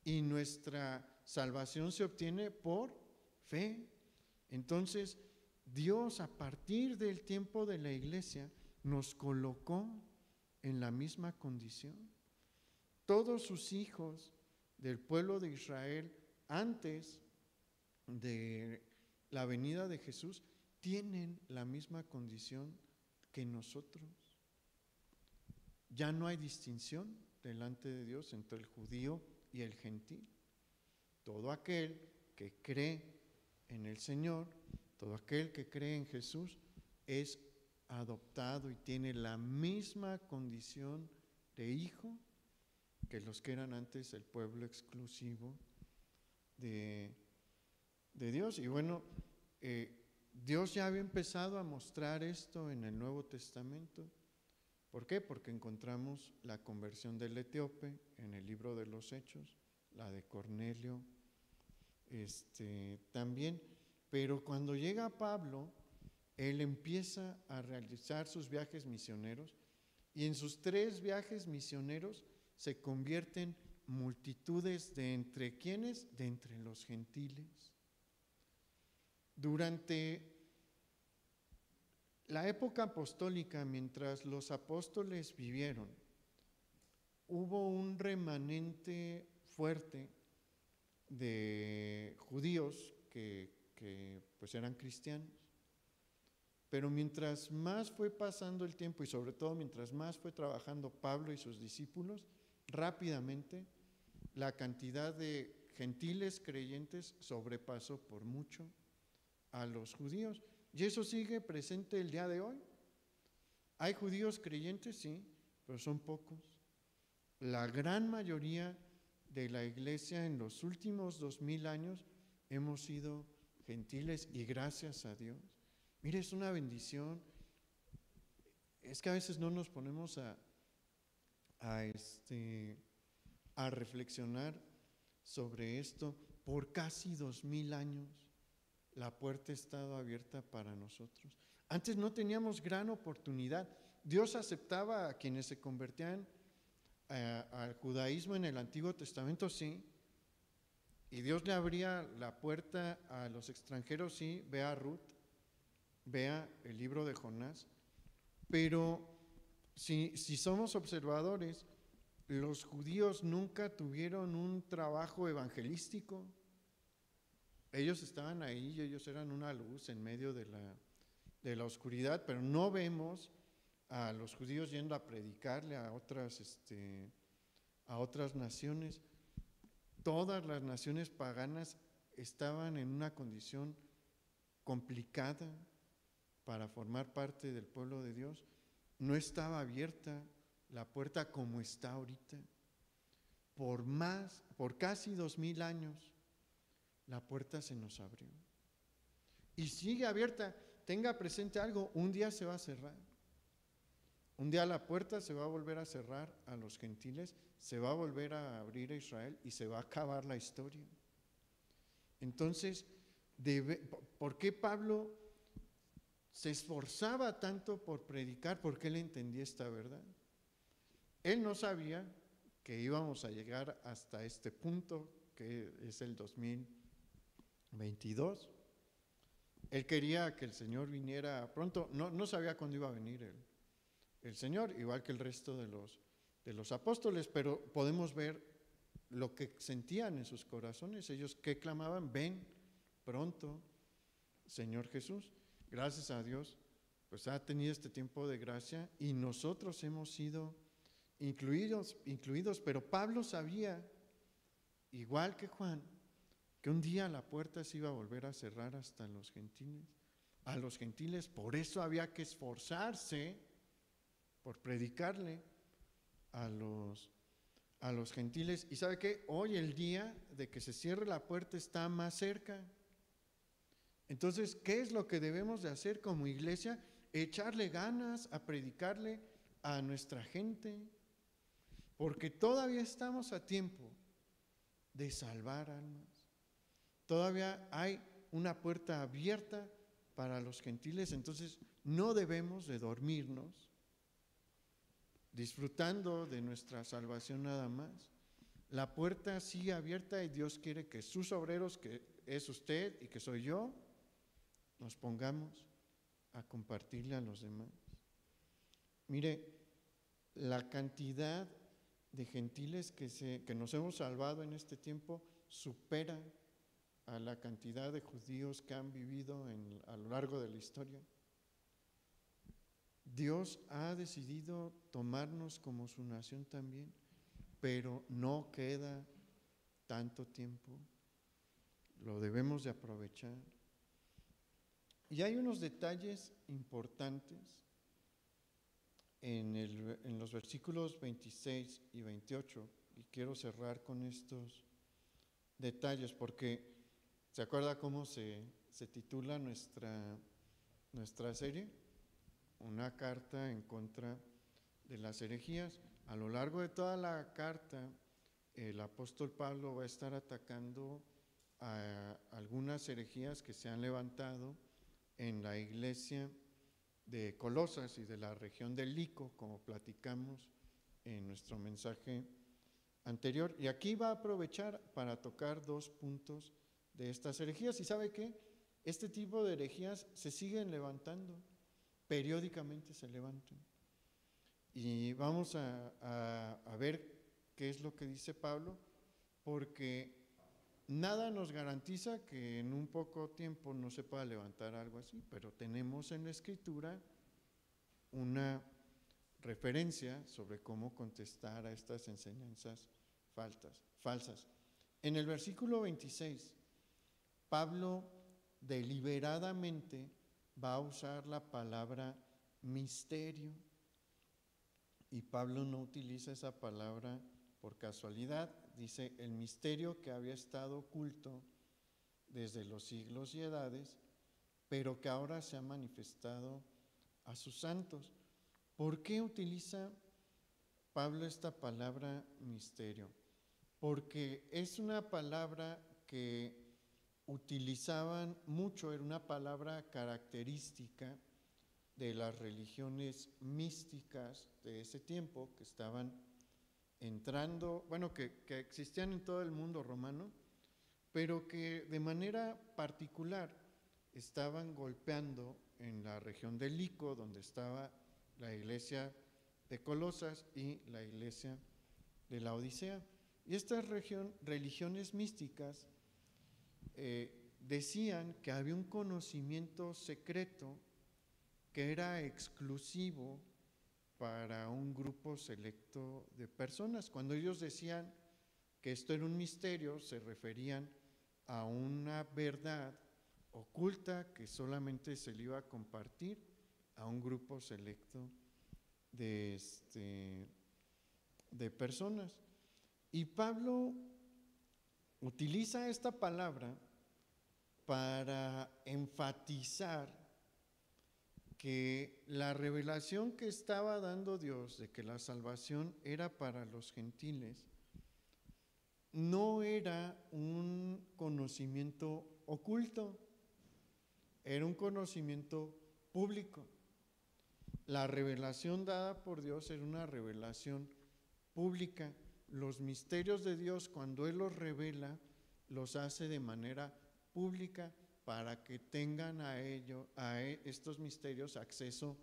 Speaker 1: Y nuestra salvación se obtiene por fe. Entonces, Dios a partir del tiempo de la iglesia nos colocó en la misma condición. Todos sus hijos del pueblo de Israel antes de la venida de Jesús tienen la misma condición que nosotros. Ya no hay distinción delante de Dios entre el judío y el gentil. Todo aquel que cree en el Señor, todo aquel que cree en Jesús es adoptado y tiene la misma condición de hijo que los que eran antes el pueblo exclusivo de Dios. Y bueno, Dios ya había empezado a mostrar esto en el Nuevo Testamento. ¿Por qué? Porque encontramos la conversión del etíope en el libro de los Hechos, la de Cornelio también. Pero cuando llega Pablo, él empieza a realizar sus viajes misioneros y en sus 3 viajes misioneros se convierten multitudes de entre ¿quiénes? De entre los gentiles. Durante la época apostólica, mientras los apóstoles vivieron, hubo un remanente fuerte de judíos que pues eran cristianos. Pero mientras más fue pasando el tiempo y sobre todo mientras más fue trabajando Pablo y sus discípulos, rápidamente la cantidad de gentiles creyentes sobrepasó por mucho a los judíos. Y eso sigue presente el día de hoy. ¿Hay judíos creyentes? Sí, pero son pocos. La gran mayoría de la iglesia en los últimos 2000 años hemos sido gentiles y gracias a Dios. Mire, es una bendición. Es que a veces no nos ponemos a reflexionar sobre esto. Por casi 2000 años la puerta ha estado abierta para nosotros. Antes no teníamos gran oportunidad. Dios aceptaba a quienes se convertían al judaísmo en el Antiguo Testamento, sí. Y Dios le abría la puerta a los extranjeros, sí. Vea a Ruth, vea el libro de Jonás. Pero si somos observadores, los judíos nunca tuvieron un trabajo evangelístico. Ellos estaban ahí y ellos eran una luz en medio de la oscuridad, pero no vemos a los judíos yendo a predicarle a otras naciones. Todas las naciones paganas estaban en una condición complicada para formar parte del pueblo de Dios. No estaba abierta la puerta como está ahorita. Por casi 2000 años, la puerta se nos abrió. Y sigue abierta. Tenga presente algo, un día se va a cerrar. Un día la puerta se va a volver a cerrar a los gentiles, se va a volver a abrir a Israel y se va a acabar la historia. Entonces, ¿por qué Pablo se esforzaba tanto por predicar? Porque él entendía esta verdad. Él no sabía que íbamos a llegar hasta este punto, que es el 2022. Él quería que el Señor viniera pronto. No sabía cuándo iba a venir el Señor, igual que el resto de los apóstoles, pero podemos ver lo que sentían en sus corazones. Ellos que clamaban: ven pronto, Señor Jesús. Gracias a Dios, pues ha tenido este tiempo de gracia y nosotros hemos sido incluidos, pero Pablo sabía, igual que Juan, que un día la puerta se iba a volver a cerrar hasta a los gentiles. Por eso había que esforzarse por predicarle a los gentiles. ¿Y sabe qué? Hoy el día de que se cierre la puerta está más cerca. Entonces, ¿qué es lo que debemos de hacer como iglesia? echarle ganas a predicarle a nuestra gente, porque todavía estamos a tiempo de salvar almas. Todavía hay una puerta abierta para los gentiles, entonces no debemos de dormirnos disfrutando de nuestra salvación nada más. La puerta sigue abierta y Dios quiere que sus obreros, que es usted y que soy yo, nos pongamos a compartirle a los demás. Mire, la cantidad de gentiles que nos hemos salvado en este tiempo supera a la cantidad de judíos que han vivido a lo largo de la historia. Dios ha decidido tomarnos como su nación también, pero no queda tanto tiempo. Lo debemos de aprovechar. Y hay unos detalles importantes en los versículos 26 y 28, y quiero cerrar con estos detalles, porque ¿se acuerda cómo se titula nuestra serie? Una carta en contra de las herejías. A lo largo de toda la carta, el apóstol Pablo va a estar atacando a algunas herejías que se han levantado en la iglesia de Colosas y de la región del Lico, como platicamos en nuestro mensaje anterior. Y aquí va a aprovechar para tocar dos puntos de estas herejías. ¿Y sabe qué? Este tipo de herejías se siguen levantando, periódicamente se levantan. Y vamos a ver qué es lo que dice Pablo, porque nada nos garantiza que en un poco tiempo no se pueda levantar algo así, pero tenemos en la Escritura una referencia sobre cómo contestar a estas enseñanzas falsas. En el versículo 26, Pablo deliberadamente va a usar la palabra misterio, y Pablo no utiliza esa palabra por casualidad. Dice el misterio que había estado oculto desde los siglos y edades, pero que ahora se ha manifestado a sus santos. ¿Por qué utiliza Pablo esta palabra misterio? Porque es una palabra que utilizaban mucho, era una palabra característica de las religiones místicas de ese tiempo que estaban entrando, bueno, que existían en todo el mundo romano, pero que de manera particular estaban golpeando en la región del Lico, donde estaba la iglesia de Colosas y la iglesia de la Odisea. Y estas religiones místicas decían que había un conocimiento secreto que era exclusivo para un grupo selecto de personas. Cuando ellos decían que esto era un misterio, se referían a una verdad oculta que solamente se le iba a compartir a un grupo selecto de personas. Y Pablo utiliza esta palabra para enfatizar que la revelación que estaba dando Dios de que la salvación era para los gentiles no era un conocimiento oculto, era un conocimiento público. La revelación dada por Dios era una revelación pública. Los misterios de Dios, cuando Él los revela, los hace de manera pública para que tengan a estos misterios acceso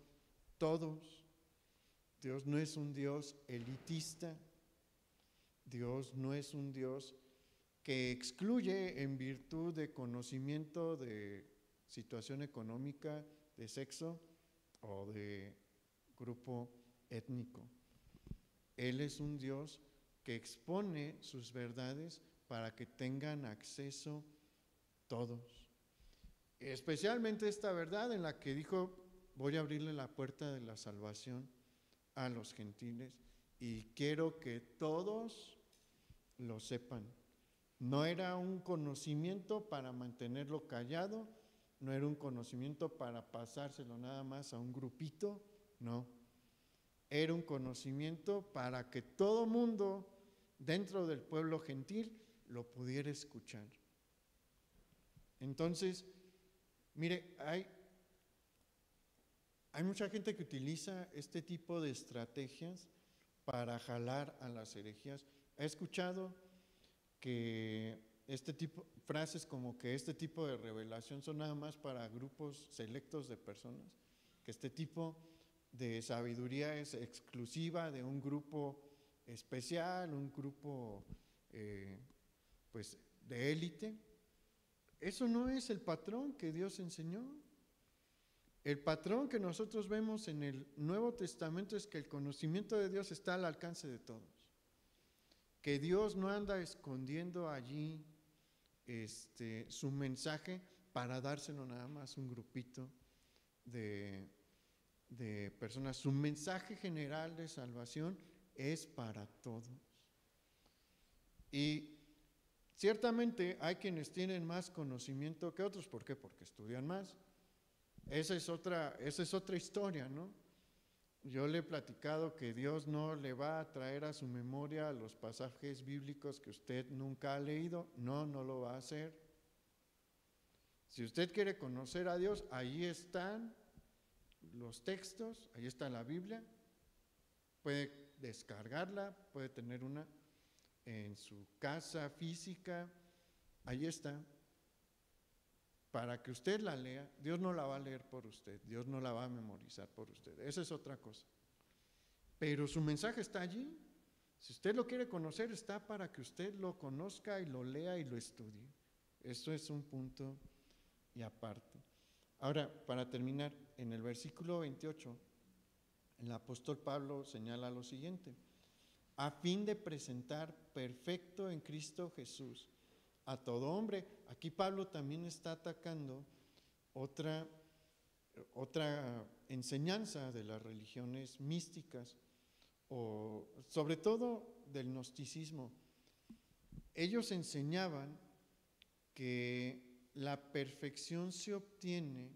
Speaker 1: todos. Dios no es un Dios elitista. Dios no es un Dios que excluye en virtud de conocimiento de situación económica, de sexo o de grupo étnico. Él es un Dios que expone sus verdades para que tengan acceso todos. Especialmente esta verdad en la que dijo, voy a abrirle la puerta de la salvación a los gentiles y quiero que todos lo sepan. No era un conocimiento para mantenerlo callado, no era un conocimiento para pasárselo nada más a un grupito, no. Era un conocimiento para que todo mundo dentro del pueblo gentil lo pudiera escuchar. Entonces, mire, hay mucha gente que utiliza este tipo de estrategias para jalar a las herejías. He escuchado que frases como que este tipo de revelación son nada más para grupos selectos de personas, que este tipo de sabiduría es exclusiva de un grupo especial, un grupo pues de élite. Eso no es el patrón que Dios enseñó. El patrón que nosotros vemos en el Nuevo Testamento es que el conocimiento de Dios está al alcance de todos. Que Dios no anda escondiendo allí su mensaje para dárselo nada más a un grupito de personas. Su mensaje general de salvación es para todos. Y ciertamente hay quienes tienen más conocimiento que otros. ¿Por qué? Porque estudian más. Esa es otra historia, ¿no? Yo le he platicado que Dios no le va a traer a su memoria los pasajes bíblicos que usted nunca ha leído. No, no lo va a hacer. Si usted quiere conocer a Dios, ahí están los textos, ahí está la Biblia. Puede descargarla, puede tener una en su casa física. Ahí está. Para que usted la lea. Dios no la va a leer por usted, Dios no la va a memorizar por usted. Esa es otra cosa. Pero su mensaje está allí. Si usted lo quiere conocer, está para que usted lo conozca y lo lea y lo estudie. Eso es un punto y aparte. Ahora, para terminar, en el versículo 28, el apóstol Pablo señala lo siguiente: a fin de presentar perfecto en Cristo Jesús a todo hombre. Aquí Pablo también está atacando otra enseñanza de las religiones místicas, o sobre todo del gnosticismo. Ellos enseñaban que la perfección se obtiene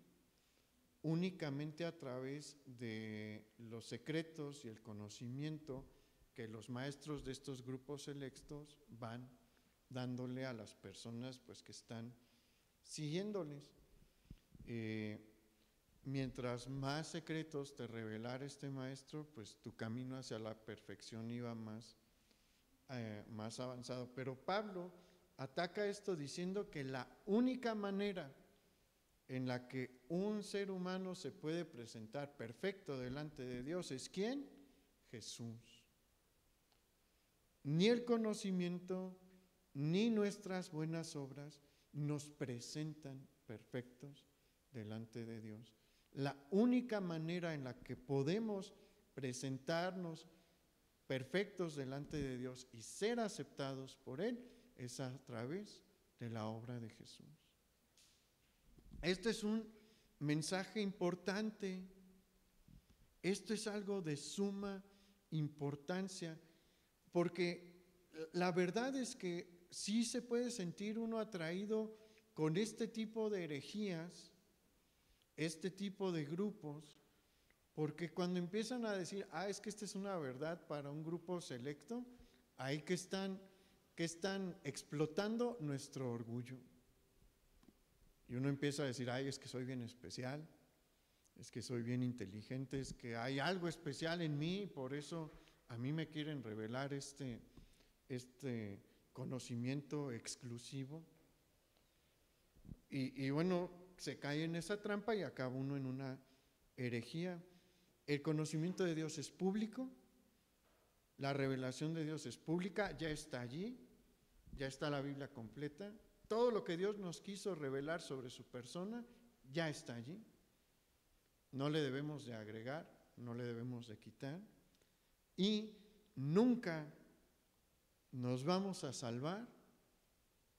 Speaker 1: únicamente a través de los secretos y el conocimiento que los maestros de estos grupos selectos van dándole a las personas pues que están siguiéndoles. Mientras más secretos te revelara este maestro, pues tu camino hacia la perfección iba más avanzado. Pero Pablo ataca esto diciendo que la única manera en la que un ser humano se puede presentar perfecto delante de Dios es ¿quién? Jesús. Ni el conocimiento ni nuestras buenas obras nos presentan perfectos delante de Dios. La única manera en la que podemos presentarnos perfectos delante de Dios y ser aceptados por Él es a través de la obra de Jesús. Este es un mensaje importante. Esto es algo de suma importancia, porque la verdad es que sí se puede sentir uno atraído con este tipo de herejías, este tipo de grupos, porque cuando empiezan a decir, es que esta es una verdad para un grupo selecto, ahí que están explotando nuestro orgullo. Y uno empieza a decir, es que soy bien especial, es que soy bien inteligente, es que hay algo especial en mí, por eso a mí me quieren revelar este conocimiento exclusivo. Y bueno, se cae en esa trampa y acaba uno en una herejía. El conocimiento de Dios es público, la revelación de Dios es pública, ya está allí, ya está la Biblia completa. Todo lo que Dios nos quiso revelar sobre su persona ya está allí. No le debemos de agregar, no le debemos de quitar. Y nunca nos vamos a salvar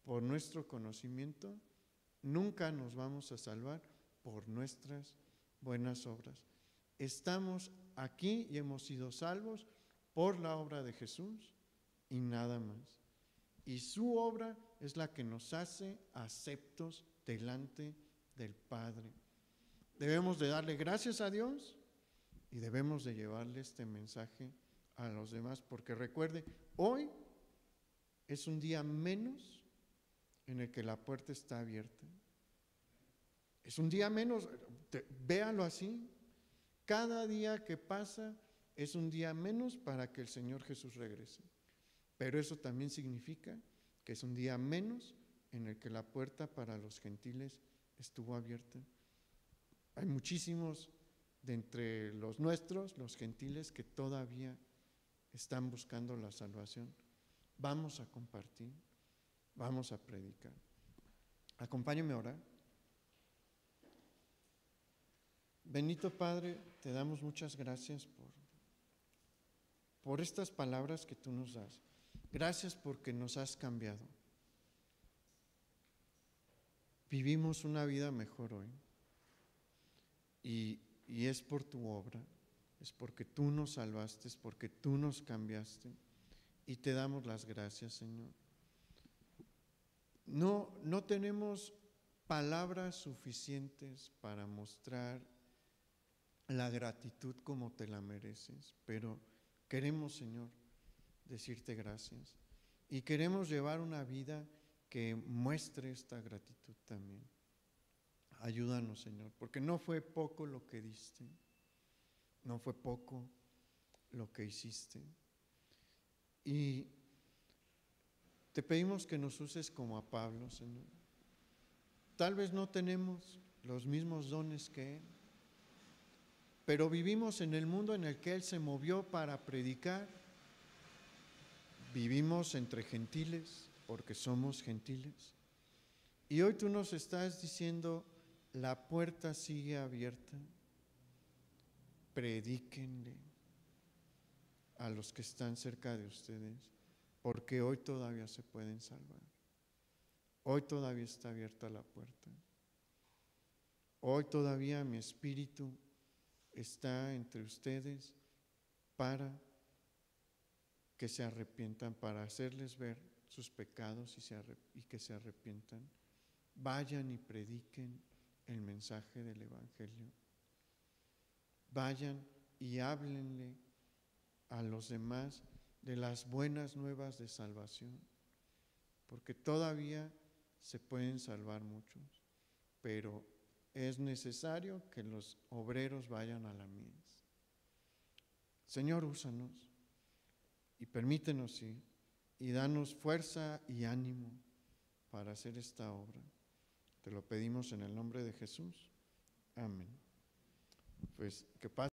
Speaker 1: por nuestro conocimiento, nunca nos vamos a salvar por nuestras buenas obras. Estamos aquí y hemos sido salvos por la obra de Jesús y nada más. Y su obra es la que nos hace aceptos delante del Padre. Debemos de darle gracias a Dios y debemos de llevarle este mensaje a los demás, porque recuerde, hoy es un día menos en el que la puerta está abierta. Es un día menos, véalo así. Cada día que pasa es un día menos para que el Señor Jesús regrese. Pero eso también significa que es un día menos en el que la puerta para los gentiles estuvo abierta. Hay muchísimos de entre los nuestros, los gentiles, que todavía están buscando la salvación. Vamos a compartir, vamos a predicar. Acompáñenme a orar. Bendito Padre, te damos muchas gracias por estas palabras que tú nos das. Gracias porque nos has cambiado. Vivimos una vida mejor hoy. Y es por tu obra, es porque tú nos salvaste, es porque tú nos cambiaste. Y te damos las gracias, Señor. No tenemos palabras suficientes para mostrar la gratitud como te la mereces, pero queremos, Señor, decirte gracias y queremos llevar una vida que muestre esta gratitud también. Ayúdanos, Señor, porque no fue poco lo que diste, no fue poco lo que hiciste. Y te pedimos que nos uses como a Pablo, Señor. Tal vez no tenemos los mismos dones que él, pero vivimos en el mundo en el que él se movió para predicar. Vivimos entre gentiles porque somos gentiles. Y hoy tú nos estás diciendo, la puerta sigue abierta. Predíquenle a los que están cerca de ustedes, porque hoy todavía se pueden salvar. Hoy todavía está abierta la puerta. Hoy todavía mi espíritu está entre ustedes para que se arrepientan, para hacerles ver sus pecados y que se arrepientan. Vayan y prediquen el mensaje del Evangelio. Vayan y háblenle a los demás de las buenas nuevas de salvación, porque todavía se pueden salvar muchos, pero es necesario que los obreros vayan a la mies. Señor, úsanos y permítenos ir y danos fuerza y ánimo para hacer esta obra. Te lo pedimos en el nombre de Jesús. Amén. Pues que pase.